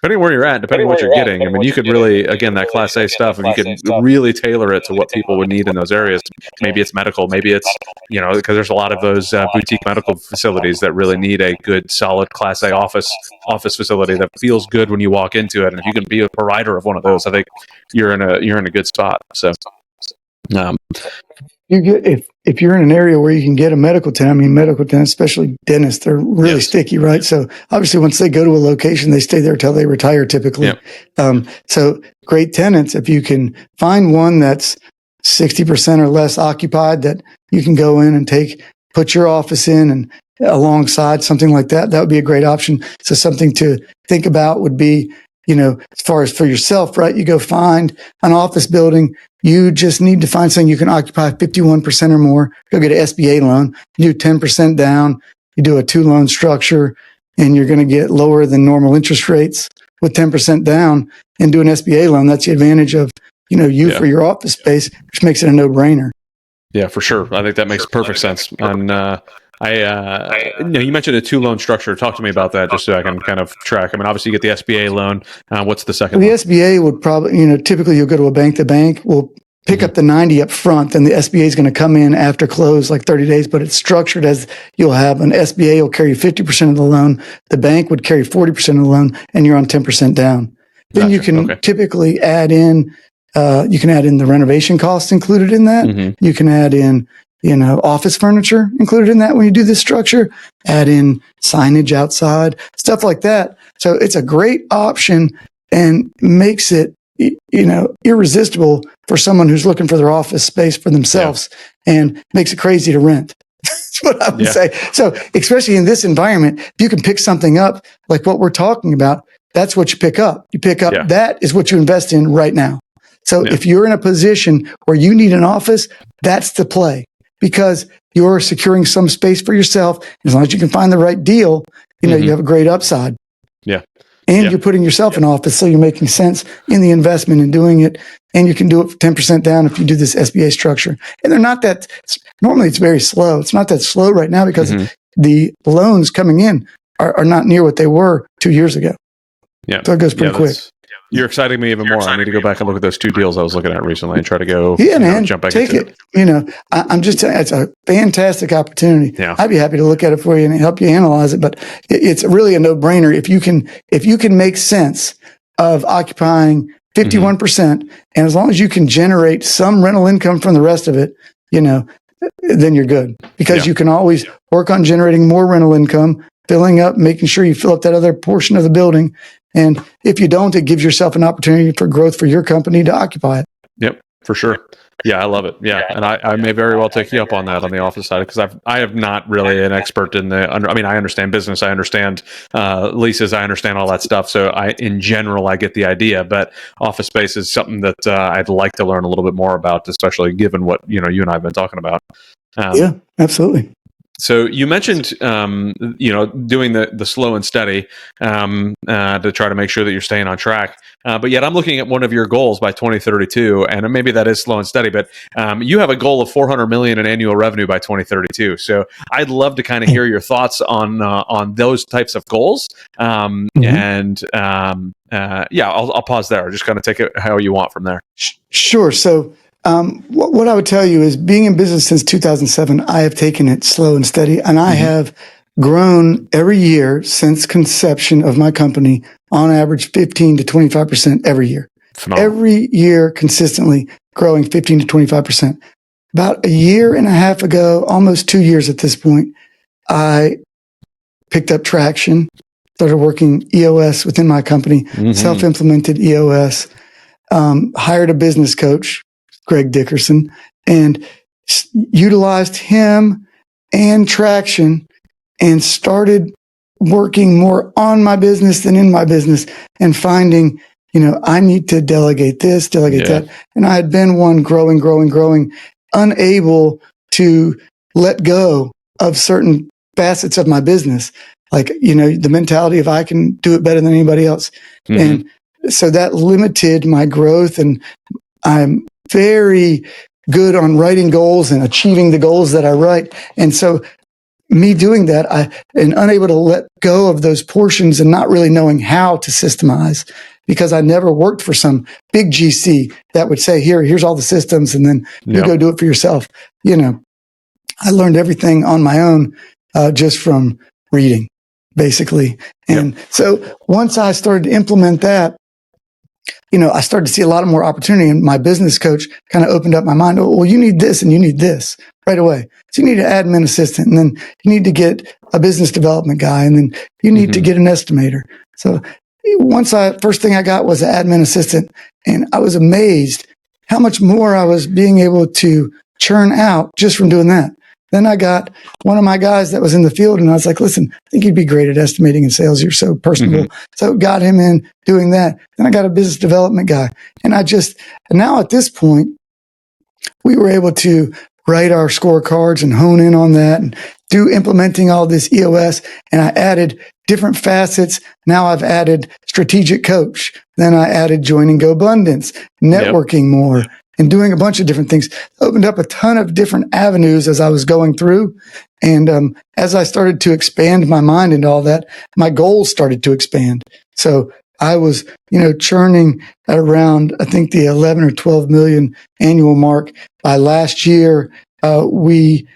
Depending where you're at, depending what you're getting, I mean, you could really, again, that Class A stuff, if you could really tailor it to what people would need in those areas. Maybe it's medical, maybe it's, because there's a lot of those boutique medical facilities that really need a good, solid Class A office facility that feels good when you walk into it. And if you can be a provider of one of those, I think you're in a good spot. So, you get if you're in an area where you can get a medical tenant, medical tenants, especially dentists, they're really sticky, right? So obviously once they go to a location, they stay there till they retire typically. So great tenants, if you can find one that's 60% or less occupied that you can go in and put your office in and alongside something like that, that would be a great option. So something to think about would be, as far as for yourself, right? You go find an office building. You just need to find something you can occupy 51% or more. Go get an SBA loan. You do 10% down. You do a 2-loan structure, and you're going to get lower than normal interest rates with 10% down. And do an SBA loan. That's the advantage of for your office space, which makes it a no-brainer. Yeah, for sure. I think that makes perfect sense. And you mentioned a 2-loan structure. Talk to me about that, just so I can kind of track. Obviously you get the SBA loan. What's the second The one? SBA would probably, typically you'll go to a bank. The bank will pick up the 90 up front, then the SBA is going to come in after close, like 30 days, but it's structured as you'll have an SBA will carry 50% of the loan. The bank would carry 40% of the loan, and you're on 10% down. Then you can typically add in, the renovation costs included in that. You can add in, office furniture included in that when you do this structure, add in signage outside, stuff like that. So it's a great option and makes it, irresistible for someone who's looking for their office space for themselves and makes it crazy to rent. That's what I would say. So especially in this environment, if you can pick something up like what we're talking about, that's what you pick up. You pick up, that is what you invest in right now. So if you're in a position where you need an office, that's the play, because you're securing some space for yourself. As long as you can find the right deal, you have a great upside. Yeah. And you're putting yourself in office, so you're making sense in the investment and doing it. And you can do it for 10% down if you do this SBA structure. And they're not that, normally it's very slow. It's not that slow right now because the loans coming in are not near what they were 2 years ago. Yeah. So it goes pretty quick. You're exciting me even more. I need to go back and look at those 2 deals I was looking at recently and try to go jump back into it. I'm just telling you, it's a fantastic opportunity. Yeah. I'd be happy to look at it for you and help you analyze it, but it's really a no-brainer. If you can make sense of occupying 51%, and as long as you can generate some rental income from the rest of it, then you're good, because you can always work on generating more rental income, filling up, making sure you fill up that other portion of the building. And if you don't, it gives yourself an opportunity for growth for your company to occupy it. Yep, for sure. Yeah, I love it. Yeah, and I may very well take you up on that on the office side, because I am not really an expert in I understand business, I understand leases, I understand all that stuff. So in general, I get the idea, but office space is something that I'd like to learn a little bit more about, especially given what you and I have been talking about. Yeah, absolutely. So you mentioned, doing the slow and steady to try to make sure that you're staying on track. But yet I'm looking at one of your goals by 2032, and maybe that is slow and steady, but you have a goal of $400 million in annual revenue by 2032. So I'd love to kind of hear your thoughts on those types of goals. I'll pause there. Just kind of take it how you want from there. Sure. So what I would tell you is, being in business since 2007, I have taken it slow and steady, and I have grown every year since conception of my company, on average 15 to 25% every year. Phenomenal. Every year consistently growing 15 to 25%. About a year and a half ago, almost 2 years at this point, I picked up traction, started working EOS within my company, self-implemented EOS, hired a business coach, Greg Dickerson, and utilized him and traction, and started working more on my business than in my business, and finding, I need to delegate this, delegate that. And I had been one growing, unable to let go of certain facets of my business. Like, the mentality of I can do it better than anybody else. And so that limited my growth, and I'm very good on writing goals and achieving the goals that I write. And so me doing that, and unable to let go of those portions and not really knowing how to systemize, because I never worked for some big GC that would say, here's all the systems, and then you go do it for yourself. I learned everything on my own, just from reading, basically. And so once I started to implement that, I started to see a lot more opportunity, and my business coach kind of opened up my mind. Oh, well, you need this and you need this right away. So you need an admin assistant, and then you need to get a business development guy, and then you need to get an estimator. So first thing I got was an admin assistant, and I was amazed how much more I was being able to churn out just from doing that. Then I got one of my guys that was in the field, and I was like, listen, I think you'd be great at estimating and sales. You're so personable. So got him in doing that. Then I got a business development guy. And now at this point, we were able to write our scorecards and hone in on that and do implementing all this EOS. And I added different facets. Now I've added strategic coach. Then I added joining GoBundance, networking more, and doing a bunch of different things. Opened up a ton of different avenues as I was going through. And as I started to expand my mind into all that, my goals started to expand. So I was, churning at around, I think, the 11 or 12 million annual mark. By last year, we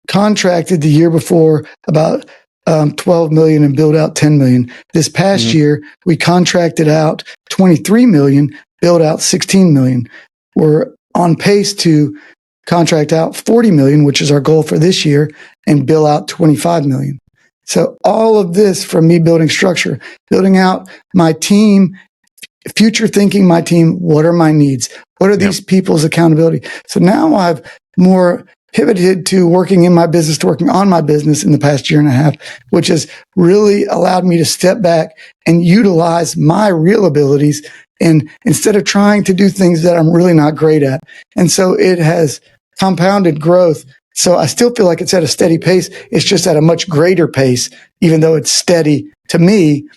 contracted the year before about 12 million and billed out 10 million. This past year, we contracted out 23 million, billed out 16 million. We're on pace to contract out 40 million, which is our goal for this year, and bill out 25 million. So all of this from me building structure, building out my team, future thinking my team, what are my needs? What are these people's accountability? So now I've more pivoted to working in my business, to working on my business in the past year and a half, which has really allowed me to step back and utilize my real abilities, and instead of trying to do things that I'm really not great at. And so it has compounded growth. So I still feel like it's at a steady pace. It's just at a much greater pace, even though it's steady. To me,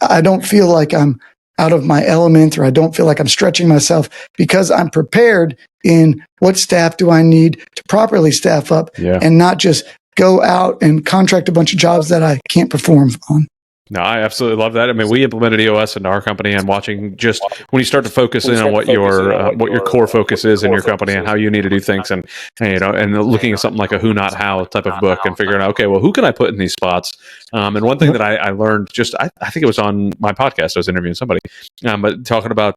I don't feel like I'm out of my element, or I don't feel like I'm stretching myself, because I'm prepared in what staff do I need to properly staff up and not just go out and contract a bunch of jobs that I can't perform on. No, I absolutely love that. I mean, we implemented EOS into our company, and watching just when you start to focus in on what your core focus is in your company and how you need to do things, and looking at something like a who not how type of book, and figuring out, okay, well, who can I put in these spots? And one thing that I learned, I think it was on my podcast, I was interviewing somebody, but talking about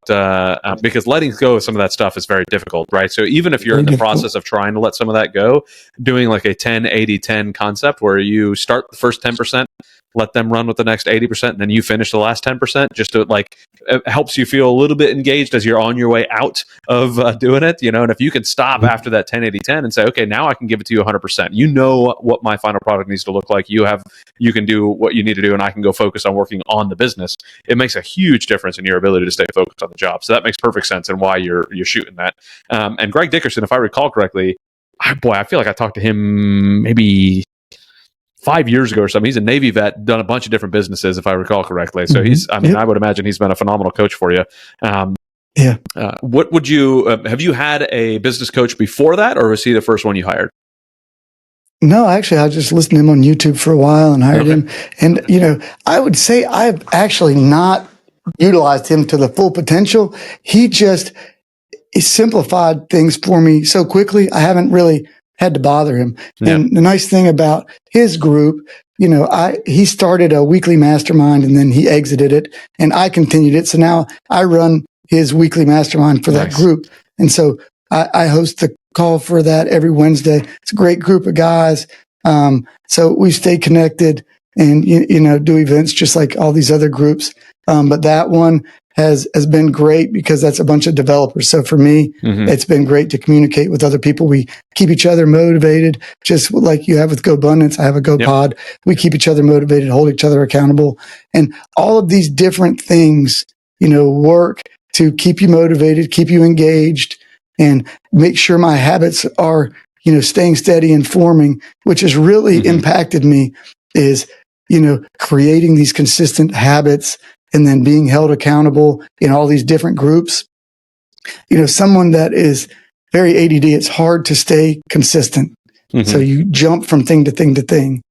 because letting go of some of that stuff is very difficult, right? So even if you're in the process of trying to let some of that go, doing like a 10-80-10 concept where you start the first 10%, let them run with the next 80%, and then you finish the last 10%, just to it helps you feel a little bit engaged as you're on your way out of doing it, and if you can stop after that 10-80-10 and say, okay, now I can give it to you 100%. You know what my final product needs to look like. You can do what you need to do, and I can go focus on working on the business. It makes a huge difference in your ability to stay focused on the job. So that makes perfect sense and why you're shooting that. And Greg Dickerson, if I recall correctly, I feel like I talked to him maybe 5 years ago or something. He's a Navy vet, done a bunch of different businesses, if I recall correctly. So I would imagine he's been a phenomenal coach for you. What would you, have you had a business coach before that, or was he the first one you hired? No, actually, I just listened to him on YouTube for a while and hired him. And, I would say I've actually not utilized him to the full potential. He simplified things for me so quickly. I haven't really had to bother him. And the nice thing about his group, he started a weekly mastermind, and then he exited it, and I continued it. So now I run his weekly mastermind for that group. And so I host the call for that every Wednesday. It's a great group of guys. So we stay connected and, do events just like all these other groups. But that one has been great because that's a bunch of developers. So for me, it's been great to communicate with other people. We keep each other motivated, just like you have with GoBundance. I have a GoPod. We keep each other motivated, hold each other accountable. And all of these different things, work to keep you motivated, keep you engaged, and make sure my habits are, staying steady and forming, which has really impacted me, is, creating these consistent habits and then being held accountable in all these different groups. Someone that is very ADD, it's hard to stay consistent. So you jump from thing to thing to thing.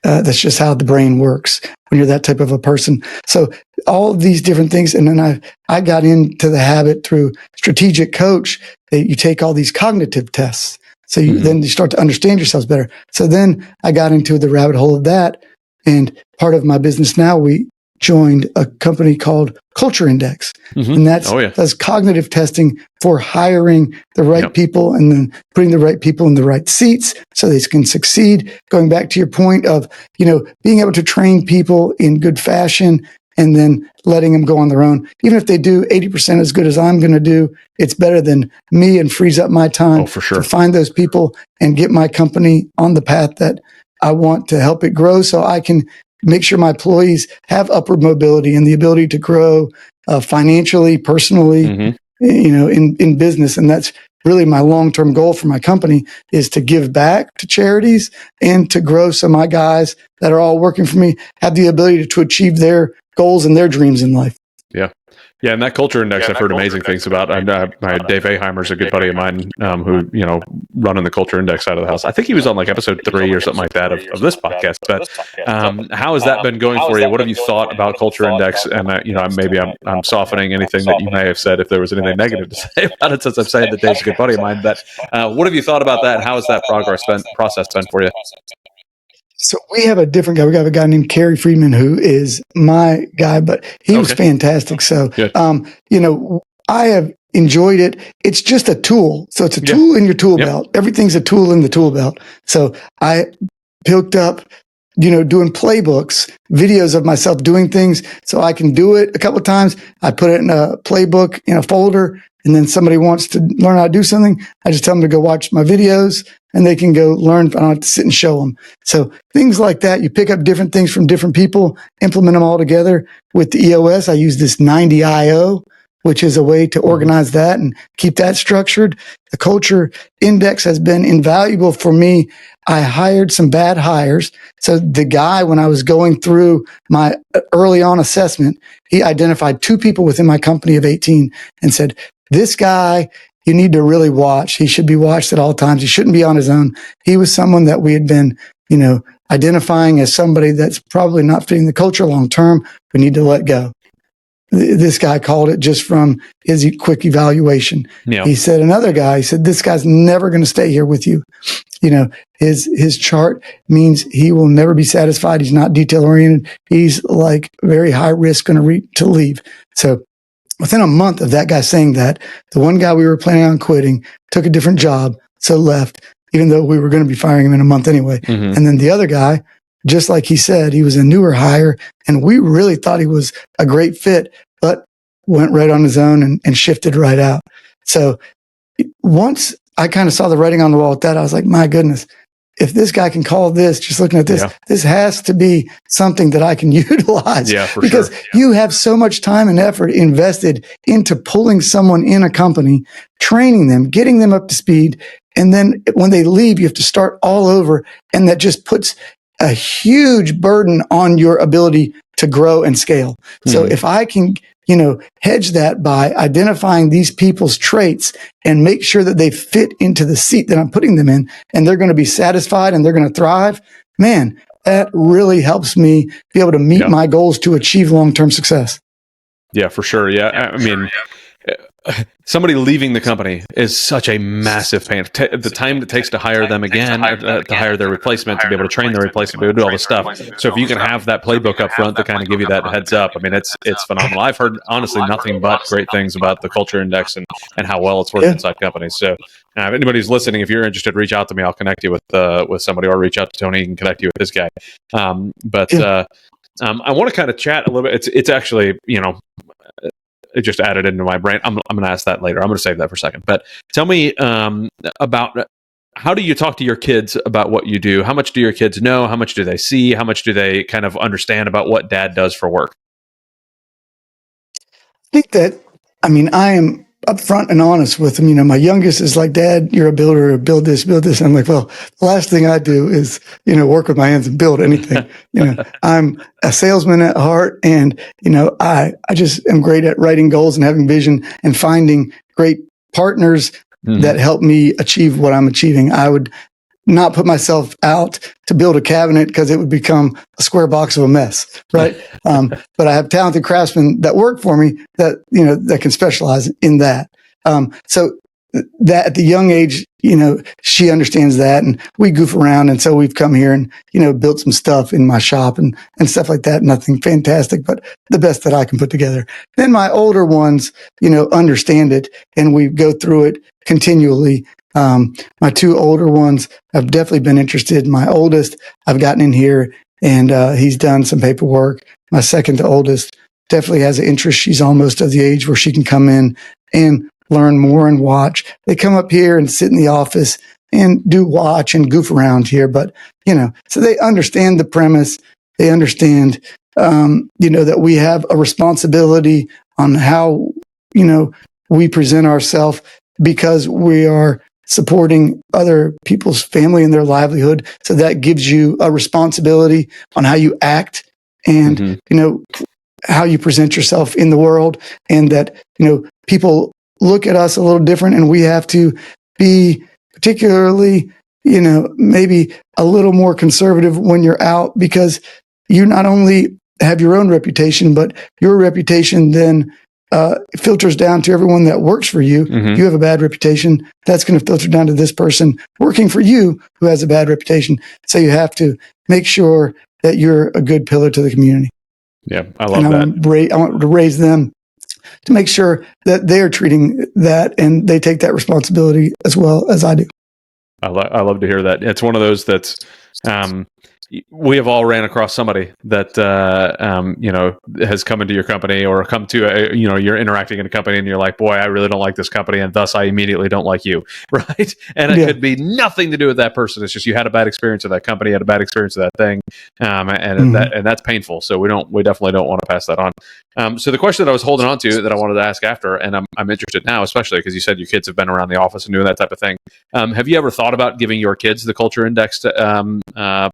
That's just how the brain works when you're that type of a person. So all of these different things. And then I got into the habit through Strategic Coach that you take all these cognitive tests. So then you start to understand yourselves better. So then I got into the rabbit hole of that. And part of my business now, we joined a company called Culture Index. And that's cognitive testing for hiring the right people and then putting the right people in the right seats so they can succeed. Going back to your point of, being able to train people in good fashion and then letting them go on their own. Even if they do 80% as good as I'm going to do, it's better than me and frees up my time to find those people and get my company on the path that I want to help it grow so I can make sure my employees have upward mobility and the ability to grow financially, personally, in business. And that's really my long-term goal for my company is to give back to charities and to grow so my guys that are all working for me have the ability to achieve their goals and their dreams in life. Yeah. Yeah, and that Culture Index, I've heard amazing things about. My Dave Aheimer's a good buddy of mine who, running the Culture Index side of the house. I think he was on like episode 3 or something like that of this podcast. But how has that been going for you? What have you thought about Culture Index? And, maybe I'm softening anything that you may have said if there was anything negative to say about it, since I'm saying that Dave's a good buddy of mine. But what have you thought about that? How has that process been for you? So we have a different guy. We got a guy named Kerry Friedman, who is my guy, but he was fantastic. So, I have enjoyed it. It's just a tool. So it's a tool in your tool belt. Everything's a tool in the tool belt. So I picked up, doing playbooks, videos of myself doing things so I can do it a couple of times. I put it in a playbook in a folder. And then somebody wants to learn how to do something, I just tell them to go watch my videos and they can go learn. I don't have to sit and show them. So things like that, you pick up different things from different people, implement them all together. With the EOS, I use this 90IO, which is a way to organize that and keep that structured. The Culture Index has been invaluable for me. I hired some bad hires. So the guy, when I was going through my early on assessment, he identified 2 people within my company of 18 and said, this guy, you need to really watch. He should be watched at all times. He shouldn't be on his own. He was someone that we had been, identifying as somebody that's probably not fitting the culture long term. We need to let go. This guy called it just from his quick evaluation. Yeah. He said, this guy's never going to stay here with you. His chart means he will never be satisfied. He's not detail oriented. He's like very high risk going to leave. So within a month of that guy saying that, the one guy we were planning on quitting took a different job, so left, even though we were going to be firing him in a month anyway. And then the other guy, just like he said, he was a newer hire, and we really thought he was a great fit, but went right on his own and shifted right out. So once I kind of saw the writing on the wall with that, I was like, my goodness, if this guy can call this, just looking at this, this has to be something that I can utilize. Yeah, for because sure. You have so much time and effort invested into pulling someone in a company, training them, getting them up to speed. And then when they leave, you have to start all over. And that just puts a huge burden on your ability to grow and scale. So if I can, hedge that by identifying these people's traits and make sure that they fit into the seat that I'm putting them in and they're going to be satisfied and they're going to thrive, man, that really helps me be able to meet my goals to achieve long-term success. Yeah, for sure. Yeah. I mean, somebody leaving the company is such a massive pain. The time it takes to hire them again, to hire their replacement, to be able to train their replacement, to be able to do all this stuff. So if you can have that playbook up front to kind of give you that heads up, I mean, it's phenomenal. I've heard honestly nothing but great things about the Culture Index and how well it's worked inside companies. So if anybody's listening, if you're interested, reach out to me. I'll connect you with somebody, or reach out to Tony. He can connect you with this guy. I want to kind of chat a little bit. It's actually, it just added into my brain. I'm going to ask that later. I'm going to save that for a second. But tell me about, how do you talk to your kids about what you do? How much do your kids know? How much do they see? How much do they kind of understand about what dad does for work? I think that, I am upfront and honest with them. My youngest is like, Dad, you're a builder, build this. I'm like, well, the last thing I do is, work with my hands and build anything. I'm a salesman at heart, and, I just am great at writing goals and having vision and finding great partners that help me achieve what I'm achieving. I would not put myself out to build a cabinet because it would become a square box of a mess, right? But I have talented craftsmen that work for me that, that can specialize in that. So that at the young age, she understands that, and we goof around. And so we've come here and, built some stuff in my shop and stuff like that. Nothing fantastic, but the best that I can put together. Then my older ones, understand it, and we go through it continually. My two older ones have definitely been interested. My oldest, I've gotten in here and he's done some paperwork. My second to oldest definitely has an interest. She's almost of the age where she can come in and learn more and watch. They come up here and sit in the office and do watch and goof around here. But, so they understand the premise. They understand, that we have a responsibility on how, we present ourselves because we are supporting other people's family and their livelihood. So that gives you a responsibility on how you act and, how you present yourself in the world, and that, people look at us a little different, and we have to be particularly, maybe a little more conservative when you're out, because you not only have your own reputation, but your reputation then filters down to everyone that works for you. Mm-hmm. You have a bad reputation, that's going to filter down to this person working for you who has a bad reputation. So you have to make sure that you're a good pillar to the community. Yeah, I love that. I want to raise them to make sure that they're treating that and they take that responsibility as well as I do. I love to hear that. It's one of those that's, we have all ran across somebody that, has come into your company or come to, you're interacting in a company and you're like, boy, I really don't like this company, and thus I immediately don't like you. Right. And it could be nothing to do with that person. It's just, you had a bad experience with that company, had a bad experience with that thing. And that's painful. So we definitely don't want to pass that on. So the question that I was holding on to that I wanted to ask after, and I'm interested now, especially because you said your kids have been around the office and doing that type of thing. Have you ever thought about giving your kids the Culture Index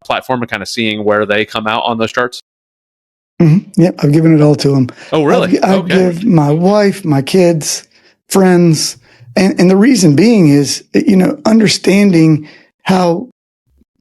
platform and kind of seeing where they come out on those charts? Mm-hmm. Yep, I've given it all to them. Oh, really? I give my wife, my kids, friends, and the reason being is, understanding how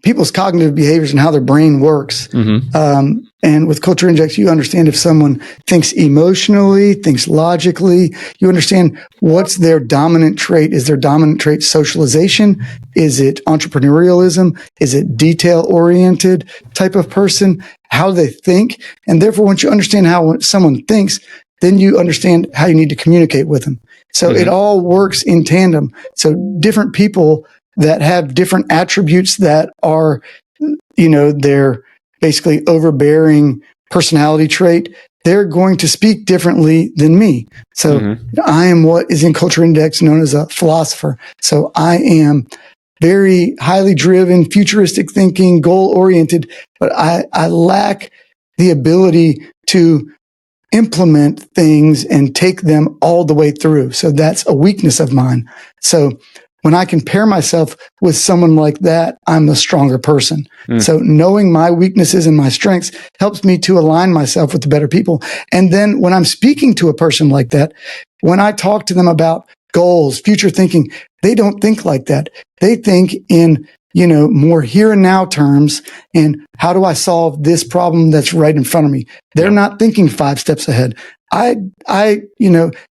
people's cognitive behaviors and how their brain works. Mm-hmm. And with Culture Index, you understand if someone thinks emotionally, thinks logically, you understand what's their dominant trait. Is their dominant trait socialization? Is it entrepreneurialism? Is it detail-oriented type of person? How they think? And therefore, once you understand how someone thinks, then you understand how you need to communicate with them. So it all works in tandem. So different people that have different attributes that are, they're basically overbearing personality trait, they're going to speak differently than me. So I am what is in Culture Index known as a philosopher. So I am very highly driven, futuristic thinking, goal oriented, but I lack the ability to implement things and take them all the way through. So that's a weakness of mine. So when I compare myself with someone like that, I'm a stronger person. So knowing my weaknesses and my strengths helps me to align myself with the better people. And then when I'm speaking to a person like that, when I talk to them about goals, future thinking, they don't think like that. They think in, more here and now terms, and how do I solve this problem that's right in front of me? They're not thinking 5 steps ahead. I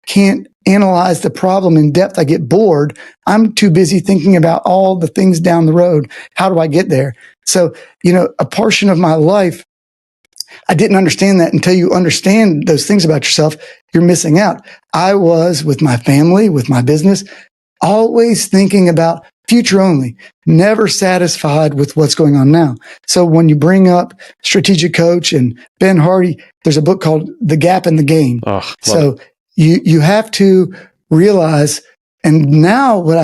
can't analyze the problem in depth. I get bored. I'm too busy thinking about all the things down the road. How do I get there? So, a portion of my life, I didn't understand that. Until you understand those things about yourself, you're missing out. I was with my family, with my business, always thinking about future only, never satisfied with what's going on now. So when you bring up strategic coach and Ben Hardy, there's a book called The Gap in the Game. So you have to realize, and now what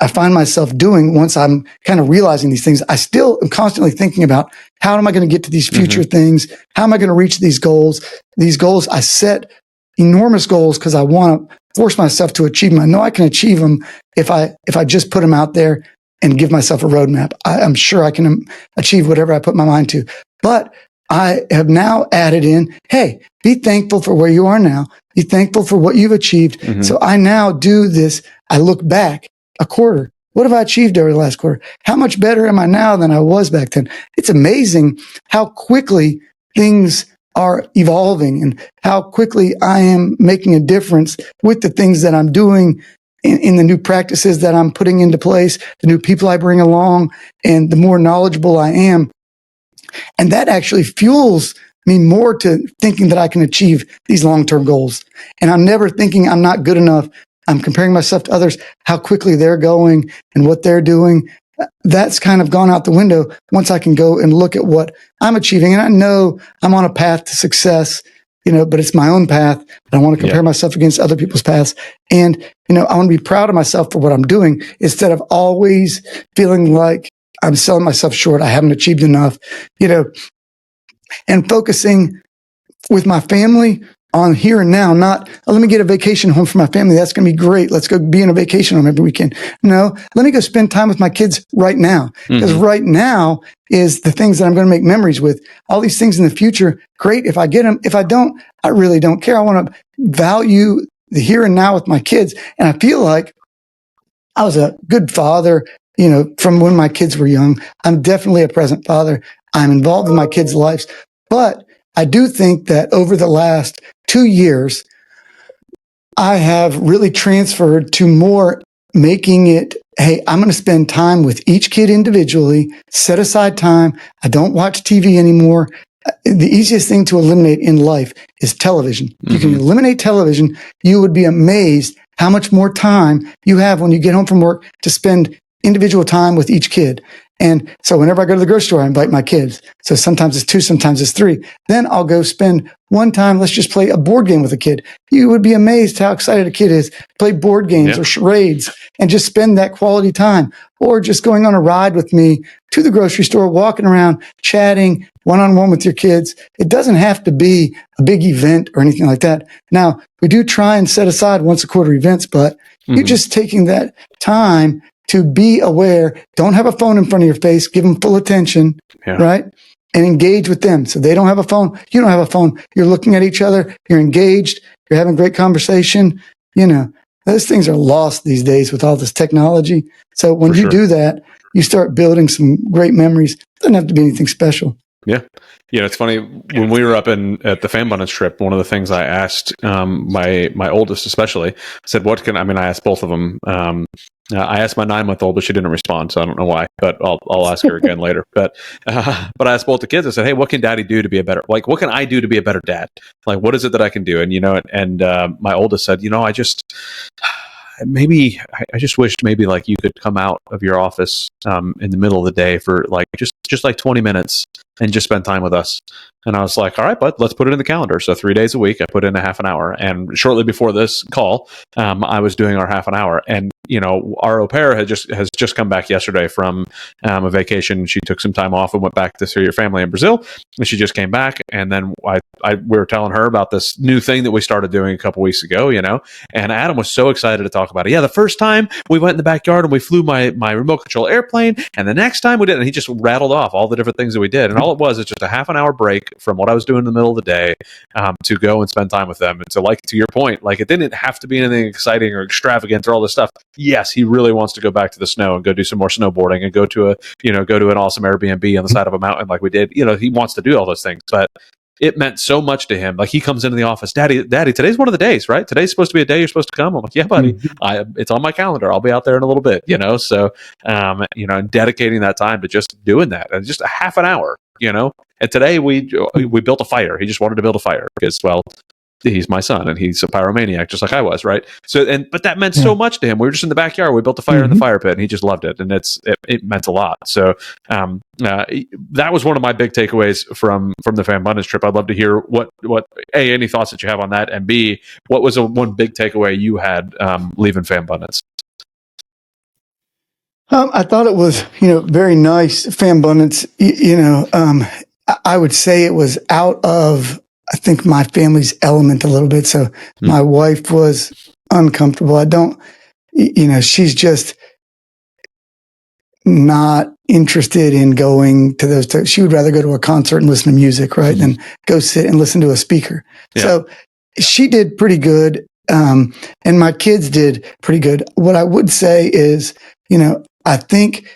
I find myself doing once I'm kind of realizing these things, I still am constantly thinking about how am I going to get to these future things? How am I going to reach these goals? These goals, I set enormous goals because I want to force myself to achieve them. I know I can achieve them if I just put them out there and give myself a roadmap. I'm sure I can achieve whatever I put my mind to. But I have now added in, hey, be thankful for where you are now. Be thankful for what you've achieved. So I now do this. I look back a quarter, What have I achieved over the last quarter? How much better am I now than I was back then? It's amazing how quickly things are evolving and how quickly I am making a difference with the things that I'm doing in the new practices that I'm putting into place, the new people I bring along, and the more knowledgeable I am. And that actually fuels me more to thinking that I can achieve these long-term goals. And I'm never thinking I'm not good enough. I'm comparing myself to others, how quickly they're going and what they're doing. That's kind of gone out the window once I can go and look at what I'm achieving. And I know I'm on a path to success, but it's my own path. I want to compare myself against other people's paths. And, I want to be proud of myself for what I'm doing instead of always feeling like I'm selling myself short. I haven't achieved enough, and focusing with my family on here and now, not, let me get a vacation home for my family. That's going to be great. Let's go be in a vacation home every weekend. No, let me go spend time with my kids right now. Because right now is the things that I'm going to make memories with. All these things in the future, great if I get them. If I don't, I really don't care. I want to value the here and now with my kids. And I feel like I was a good father, from when my kids were young. I'm definitely a present father. I'm involved in my kids' lives. But I do think that over the last 2 years, I have really transferred to more making it, hey, I'm going to spend time with each kid individually, set aside time. I don't watch TV anymore. The easiest thing to eliminate in life is television. You can eliminate television. You would be amazed how much more time you have when you get home from work to spend individual time with each kid. And so whenever I go to the grocery store, I invite my kids. So sometimes it's 2, sometimes it's 3. Then I'll go spend one time, let's just play a board game with a kid. You would be amazed how excited a kid is to play board games or charades and just spend that quality time. Or just going on a ride with me to the grocery store, walking around, chatting one-on-one with your kids. It doesn't have to be a big event or anything like that. Now, we do try and set aside once a quarter events, but you're just taking that time to be aware. Don't have a phone in front of your face. Give them full attention, right? And engage with them. So they don't have a phone. You don't have a phone. You're looking at each other. You're engaged. You're having great conversation. Those things are lost these days with all this technology. So when you do that, you start building some great memories. It doesn't have to be anything special. Yeah. It's funny, when we were up at the Fambundance trip, one of the things I asked my oldest especially, I said, I asked both of them. I asked my 9-month-old, but she didn't respond, so I don't know why, but I'll ask her again later. But I asked both the kids, I said, hey, what can daddy do to be what can I do to be a better dad? Like, what is it that I can do? And, my oldest said, I just wished maybe like you could come out of your office in the middle of the day for like just like 20 minutes and just spend time with us. And I was like, all right, bud, let's put it in the calendar. So 3 days a week, I put in a half an hour. And shortly before this call, I was doing our half an hour. And, our au pair has just come back yesterday from a vacation. She took some time off and went back to see her family in Brazil. And she just came back. And then we were telling her about this new thing that we started doing a couple weeks ago, and Adam was so excited to talk about it. Yeah, the first time we went in the backyard and we flew my remote control airplane. And the next time we did, and he just rattled off all the different things that we did. And all it was is just a half an hour break from what I was doing in the middle of the day to go and spend time with them. And so, like, to your point, like, it didn't have to be anything exciting or extravagant or all this stuff. Yes, he really wants to go back to the snow and go do some more snowboarding and go to an awesome Airbnb on the side of a mountain like we did. He wants to do all those things, but it meant so much to him. Like, he comes into the office, Daddy, today's one of the days, right? Today's supposed to be a day you're supposed to come. I'm like, yeah, buddy, it's on my calendar. I'll be out there in a little bit, So, and dedicating that time to just doing that, and just a half an hour, And today we built a fire. He just wanted to build a fire because, well, he's my son and he's a pyromaniac just like I was, right? So, but that meant so much to him. We were just in the backyard. We built a fire in the fire pit and he just loved it. And it meant a lot. So that was one of my big takeaways from the Fambundance trip. I'd love to hear what A, any thoughts that you have on that, and B, what was one big takeaway you had leaving Fambundance? I thought it was, very nice. Fambundance, I would say it was out of, I think, my family's element a little bit. So my wife was uncomfortable. I don't, she's just not interested in going to those. She would rather go to a concert and listen to music, right, than go sit and listen to a speaker. Yeah. So she did pretty good. And my kids did pretty good. What I would say is, I think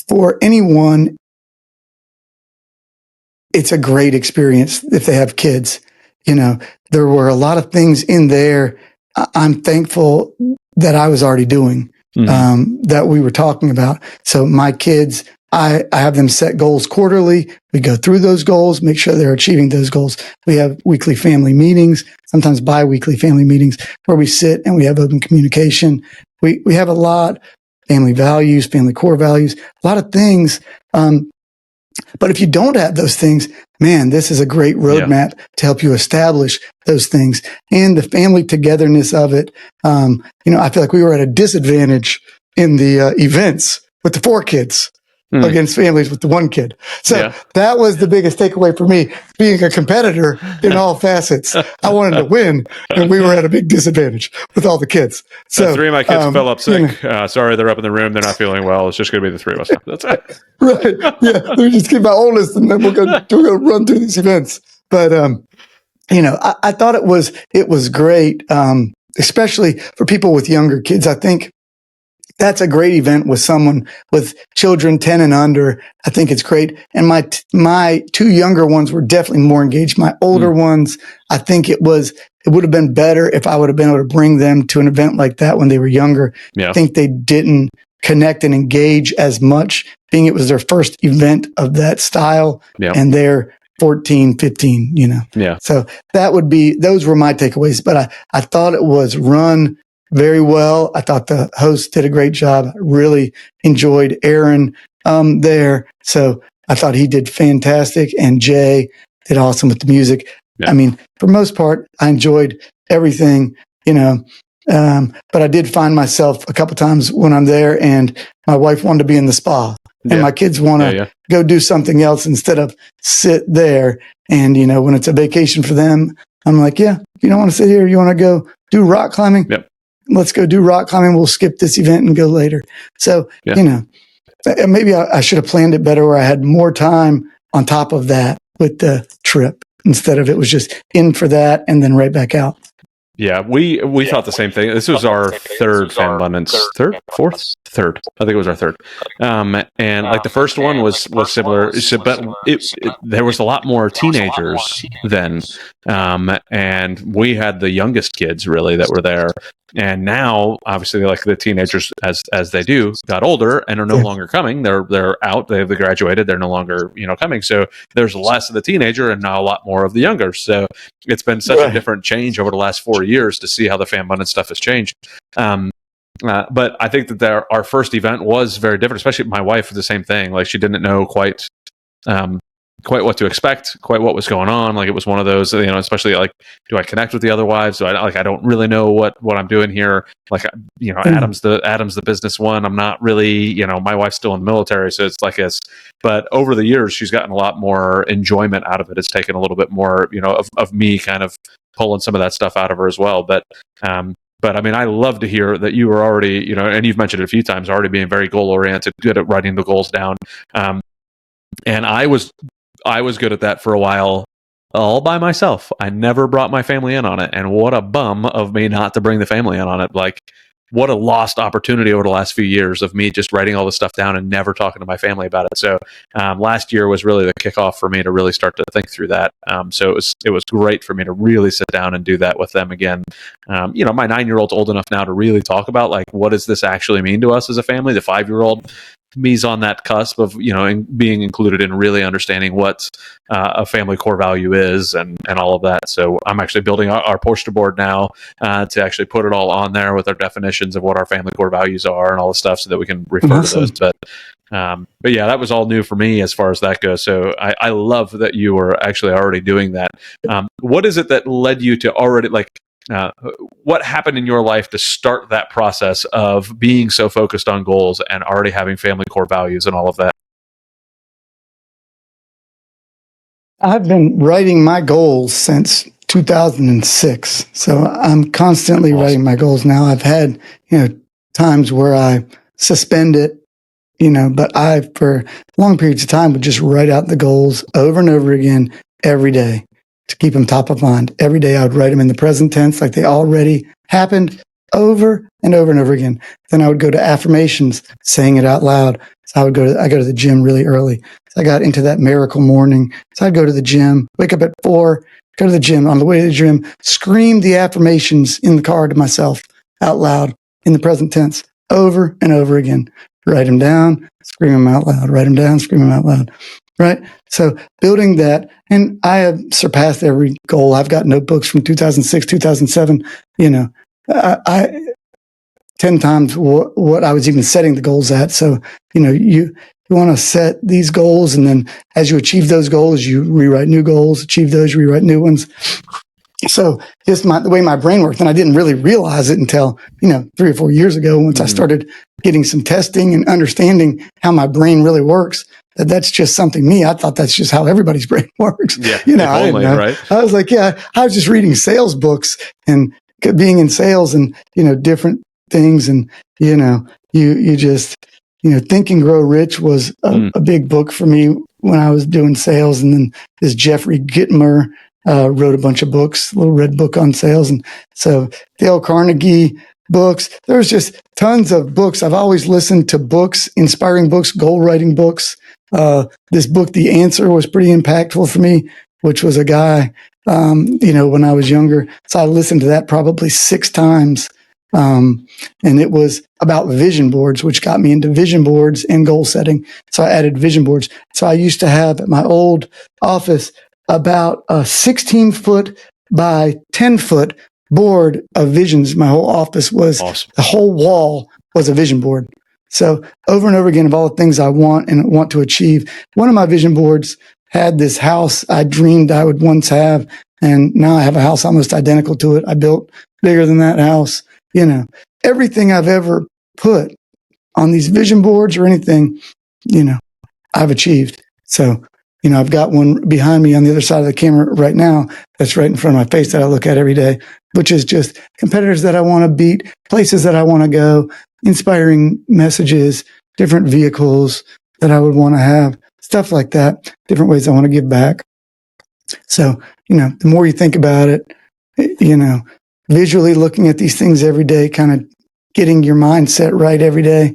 for anyone, it's a great experience if they have kids. There were a lot of things in there I'm thankful that I was already doing, that we were talking about. So my kids, I have them set goals quarterly. We go through those goals, make sure they're achieving those goals. We have weekly family meetings, sometimes bi-weekly family meetings, where we sit and we have open communication. We have a lot, family values, family core values, a lot of things. But if you don't have those things, man, this is a great roadmap to help you establish those things and the family togetherness of it. I feel like we were at a disadvantage in the events with the 4 kids against families with the 1 kid. So that was the biggest takeaway for me, being a competitor in all facets. I wanted to win, and we were at a big disadvantage with all the kids. So 3 of my kids fell up sick. Sorry, they're up in the room. They're not feeling well. It's just going to be the 3 of us. That's it. Right. Yeah. Let me just keep my oldest, and then we're going to run through these events. But, I thought it was great, especially for people with younger kids. I think that's a great event with someone with children 10 and under. I think it's great. And my 2 younger ones were definitely more engaged. My older ones, I think it would have been better if I would have been able to bring them to an event like that when they were younger. Yeah. I think they didn't connect and engage as much, being it was their first event of that style, and they're 14, 15, Yeah. So those were my takeaways, but I thought it was run very well. I thought the host did a great job. I really enjoyed Aaron there. So I thought he did fantastic, and Jay did awesome with the music. Yeah. I mean, for most part, I enjoyed everything, but I did find myself a couple times when I'm there and my wife wanted to be in the spa and my kids want to go do something else instead of sit there. And, when it's a vacation for them, I'm like, yeah, if you don't want to sit here, you want to go do rock climbing. Yep. Let's go do rock climbing. We'll skip this event and go later. So, maybe I should have planned it better where I had more time on top of that with the trip instead of it was just in for that and then right back out. Yeah, we thought the same thing. This was our third Fambundance, fourth. I think it was our third. And like the first one was similar, but there was a lot more teenagers then. And we had the youngest kids really that were there. And now, obviously, like the teenagers, as they do, got older and are no longer coming. They're out. They've graduated. They're no longer coming. So there's less of the teenager and now a lot more of the younger. So it's been such a different change over the last 4 years to see how the Fambundance stuff has changed. But I think that our first event was very different. Especially my wife, the same thing. Like she didn't know quite what to expect, quite what was going on. Like it was one of those, especially like, do I connect with the other wives? I don't really know what I'm doing here. Like, Adam's the business one. I'm not really, my wife's still in the military. So it's like this, but over the years, she's gotten a lot more enjoyment out of it. It's taken a little bit more, of me kind of pulling some of that stuff out of her as well. But I mean, I love to hear that you were already, and you've mentioned it a few times, already being very goal oriented, good at writing the goals down. And I was good at that for a while, all by myself. I never brought my family in on it. And what a bum of me not to bring the family in on it. Like, what a lost opportunity over the last few years of me just writing all this stuff down and never talking to my family about it. So last year was really the kickoff for me to really start to think through that. So it was great for me to really sit down and do that with them again. My 9-year-old's old enough now to really talk about, like, what does this actually mean to us as a family? The 5-year-old, me's on that cusp of being included in really understanding what a family core value is and all of that. So I'm actually building our poster board now to actually put it all on there with our definitions of what our family core values are and all the stuff, so that we can refer to those. But yeah, that was all new for me as far as that goes. So I love that you were actually already doing that. What is it that led you to already what happened in your life to start that process of being so focused on goals and already having family core values and all of that? I've been writing my goals since 2006. So I'm constantly writing my goals now. I've had, times where I suspend it, but I, for long periods of time, would just write out the goals over and over again every day to keep them top of mind. Every day I would write them in the present tense, like they already happened. over and over and over again. Then I would go to affirmations, saying it out loud. So I go to the gym really early. So I got into that miracle morning. So I'd go to the gym, wake up at 4, go to the gym. On the way to the gym, scream the affirmations in the car to myself out loud in the present tense over and over again. Write them down, scream them out loud, write them down, scream them out loud. Right. So building that, and I have surpassed every goal. I've got notebooks from 2006, 2007, I 10 times what I was even setting the goals at. So, you want to set these goals, and then as you achieve those goals, you rewrite new goals, achieve those, you rewrite new ones. So just the way my brain worked, and I didn't really realize it until, 3 or 4 years ago, once I started getting some testing and understanding how my brain really works, that's just something I thought that's just how everybody's brain works. Yeah, I didn't know. Right? I was like, I was just reading sales books and being in sales and, different things. And, you just, Think and Grow Rich was a big book for me when I was doing sales. And then this Jeffrey Gitmer wrote a bunch of books, a little red book on sales. And so Dale Carnegie books, there's just tons of books. I've always listened to books, inspiring books, goal writing books. This book, The Answer, was pretty impactful for me, which was a guy, when I was younger. So I listened to that probably 6 times. And it was about vision boards, which got me into vision boards and goal setting. So I added vision boards. So I used to have at my old office about a 16-foot by 10-foot board of visions. My whole office was awesome. The whole wall was a vision board. So over and over again, of all the things I want and want to achieve, one of my vision boards had this house I dreamed I would once have. And now I have a house almost identical to it. I built bigger than that house. Everything I've ever put on these vision boards or anything, I've achieved. So, I've got one behind me on the other side of the camera right now that's right in front of my face that I look at every day, which is just competitors that I want to beat, places that I want to go, inspiring messages, different vehicles that I would want to have, stuff like that, different ways I want to give back. So, the more you think about it, visually looking at these things every day, kind of getting your mindset right every day,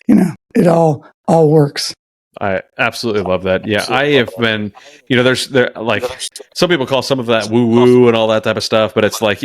it all works. I absolutely love that. Yeah, I have been, there's like some people call some of that woo woo and all that type of stuff, but it's like,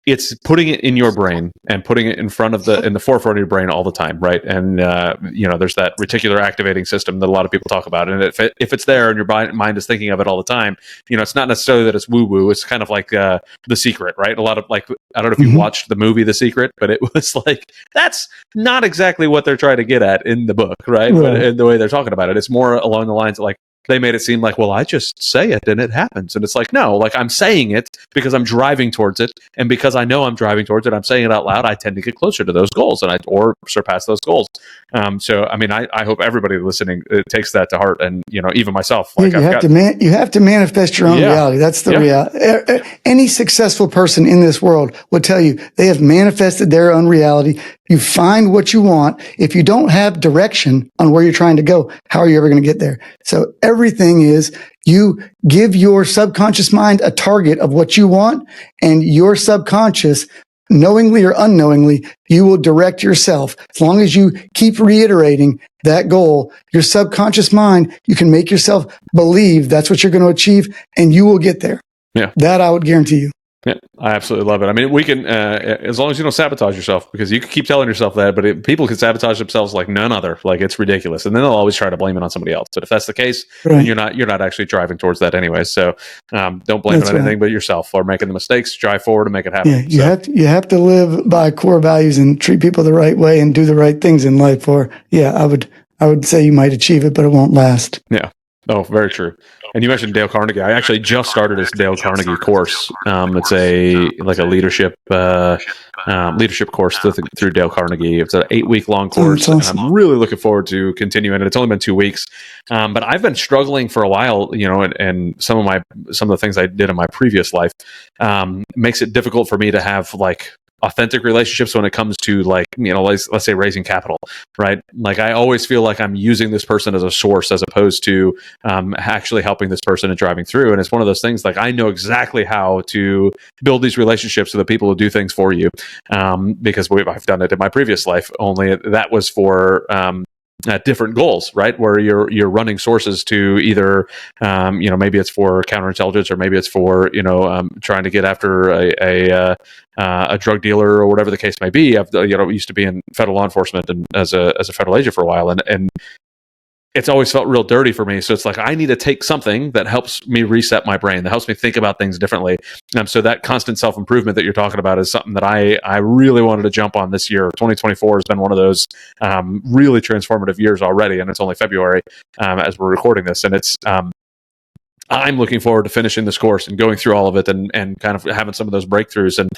it's putting it in your brain and putting it in the forefront of your brain all the time, right? And there's that reticular activating system that a lot of people talk about, and if it's there and your mind is thinking of it all the time, it's not necessarily that it's woo woo. It's kind of like The Secret, right? A lot of I don't know if you watched the movie The Secret, but it was like that's not exactly what they're trying to get at in the book, right? But in the way they're talking about it, it's more along the lines of like, they made it seem like, well, I just say it and it happens. And it's like, no, like I'm saying it because I'm driving towards it. And because I know I'm driving towards it, I'm saying it out loud. I tend to get closer to those goals or surpass those goals. So, I mean, I hope everybody listening takes that to heart. And, even myself. Like you have to manifest your own reality. That's the reality. Any successful person in this world will tell you they have manifested their own reality. You find what you want. If you don't have direction on where you're trying to go, how are you ever going to get there? So everything is you give your subconscious mind a target of what you want, and your subconscious, knowingly or unknowingly, you will direct yourself. As long as you keep reiterating that goal, your subconscious mind, you can make yourself believe that's what you're going to achieve, and you will get there. Yeah. That I would guarantee you. Yeah, I absolutely love it. I mean, we can, as long as you don't sabotage yourself, because you can keep telling yourself that, but people can sabotage themselves like none other. Like it's ridiculous, and then they'll always try to blame it on somebody else. But if that's the case, then you're not actually driving towards that anyway. So don't blame it on anything but yourself or making the mistakes. Drive forward and make it happen. Yeah, you have to live by core values and treat people the right way and do the right things in life. Or I would say you might achieve it, but it won't last. Yeah. Oh, very true. And you mentioned Dale Carnegie. I actually just started this Dale Carnegie course. It's a leadership course through Dale Carnegie. It's an 8-week long course, awesome. And I'm really looking forward to continuing it. It's only been 2 weeks, but I've been struggling for a while. And some of the things I did in my previous life makes it difficult for me to have like authentic relationships when it comes to like, let's say raising capital, right? Like I always feel like I'm using this person as a source as opposed to actually helping this person and driving through. And it's one of those things like I know exactly how to build these relationships with the people who do things for you, because I've done it in my previous life. Only that was for different goals, right? Where you're running sources to either, maybe it's for counterintelligence, or maybe it's for trying to get after a drug dealer or whatever the case may be. I've used to be in federal law enforcement and as a federal agent for a while, and it's always felt real dirty for me. So it's like I need to take something that helps me reset my brain, that helps me think about things differently. So that constant self-improvement that you're talking about is something that I really wanted to jump on this year. 2024 has been one of those really transformative years already, and it's only February as we're recording this. And it's I'm looking forward to finishing this course and going through all of it and kind of having some of those breakthroughs and,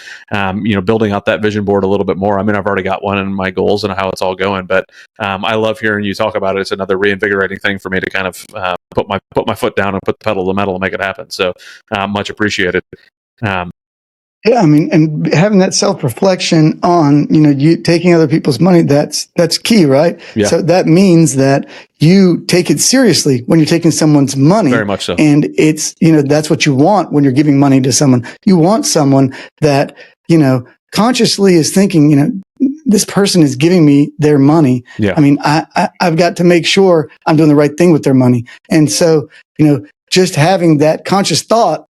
building out that vision board a little bit more. I mean, I've already got one in my goals and how it's all going, but I love hearing you talk about it. It's another reinvigorating thing for me to kind of put my foot down and put the pedal to the metal and make it happen. So much appreciated. Yeah, I mean, and having that self-reflection on, you taking other people's money, that's key, right? Yeah. So that means that you take it seriously when you're taking someone's money. Very much so. And it's, that's what you want when you're giving money to someone. You want someone that, consciously is thinking, this person is giving me their money. Yeah. I mean, I've got to make sure I'm doing the right thing with their money. And so, just having that conscious thought,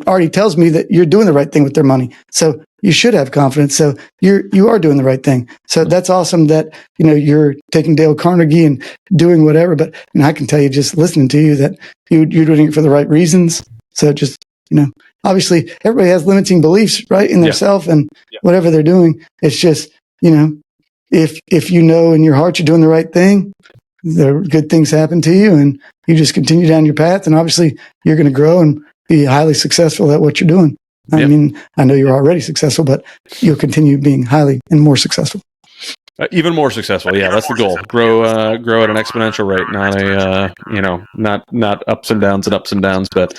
already tells me that you're doing the right thing with their money. So you should have confidence. So you are doing the right thing. So that's awesome that, you're taking Dale Carnegie and doing whatever. But I can tell you just listening to you that you're doing it for the right reasons. So just, obviously everybody has limiting beliefs, right, in themselves and whatever they're doing. It's just, if you know in your heart you're doing the right thing, the good things happen to you and you just continue down your path. And obviously you're going to grow and be highly successful at what you're doing. I mean, I know you're already successul, but you'll continue being highly and more successful. Even more successful. Yeah, that's the goal. Grow at an exponential rate, not ups and downs, but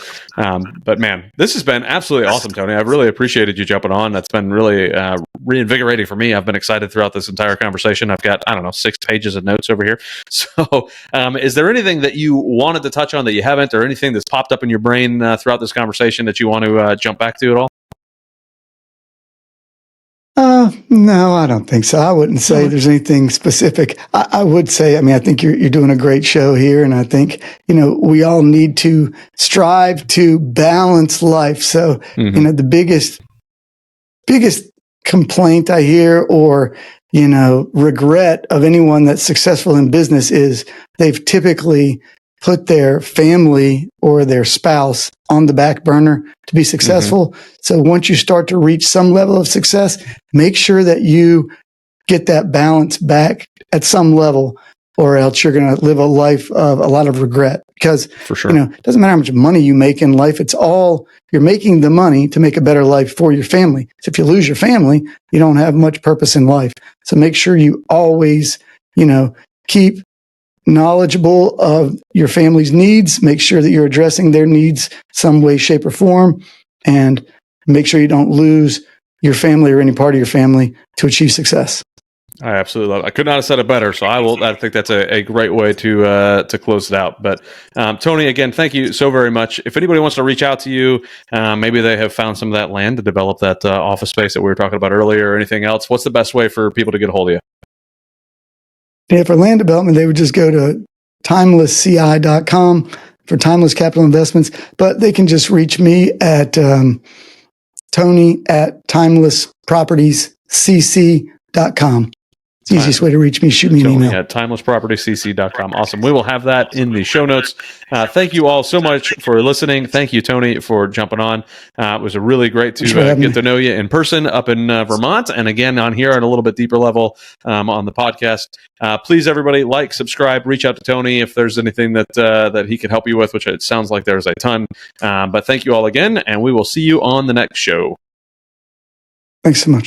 man, this has been absolutely awesome, Tony. I've really appreciated you jumping on. That's been really reinvigorating for me. I've been excited throughout this entire conversation. I've got, 6 pages of notes over here. So is there anything that you wanted to touch on that you haven't, or anything that's popped up in your brain throughout this conversation that you want to jump back to at all? No, I don't think so. I wouldn't say there's anything specific. I would say, I think you're doing a great show here. And I think, we all need to strive to balance life. So, the biggest complaint I hear or, regret of anyone that's successful in business is they've typically put their family or their spouse on the back burner to be successful. So once you start to reach some level of success, make sure that you get that balance back at some level, or else you're going to live a life of a lot of regret. Because, for sure, it doesn't matter how much money you make in life. It's all, you're making the money to make a better life for your family. So if you lose your family, you don't have much purpose in life. So make sure you always, keep knowledgeable of your family's needs, make sure that you're addressing their needs some way, shape, or form, and make sure you don't lose your family or any part of your family to achieve success. I absolutely love it. I could not have said it better. So I think that's a great way to close it out. But Tony, again, thank you so very much. If anybody wants to reach out to you, maybe they have found some of that land to develop that office space that we were talking about earlier, or anything else, what's the best way for people to get a hold of you? Yeah, for land development, they would just go to timelessci.com for Timeless Capital Investments, but they can just reach me at Tony at timelesspropertiescc.com. It's the easiest way to reach me. Shoot me an email. At timelesspropertiescc.com. Awesome. We will have that in the show notes. Thank you all so much for listening. Thank you, Tony, for jumping on. It was really great to get to know you in person up in Vermont, and again on here at a little bit deeper level on the podcast. Please, everybody, like, subscribe, reach out to Tony if there's anything that he can help you with, which it sounds like there's a ton. But thank you all again, and we will see you on the next show. Thanks so much.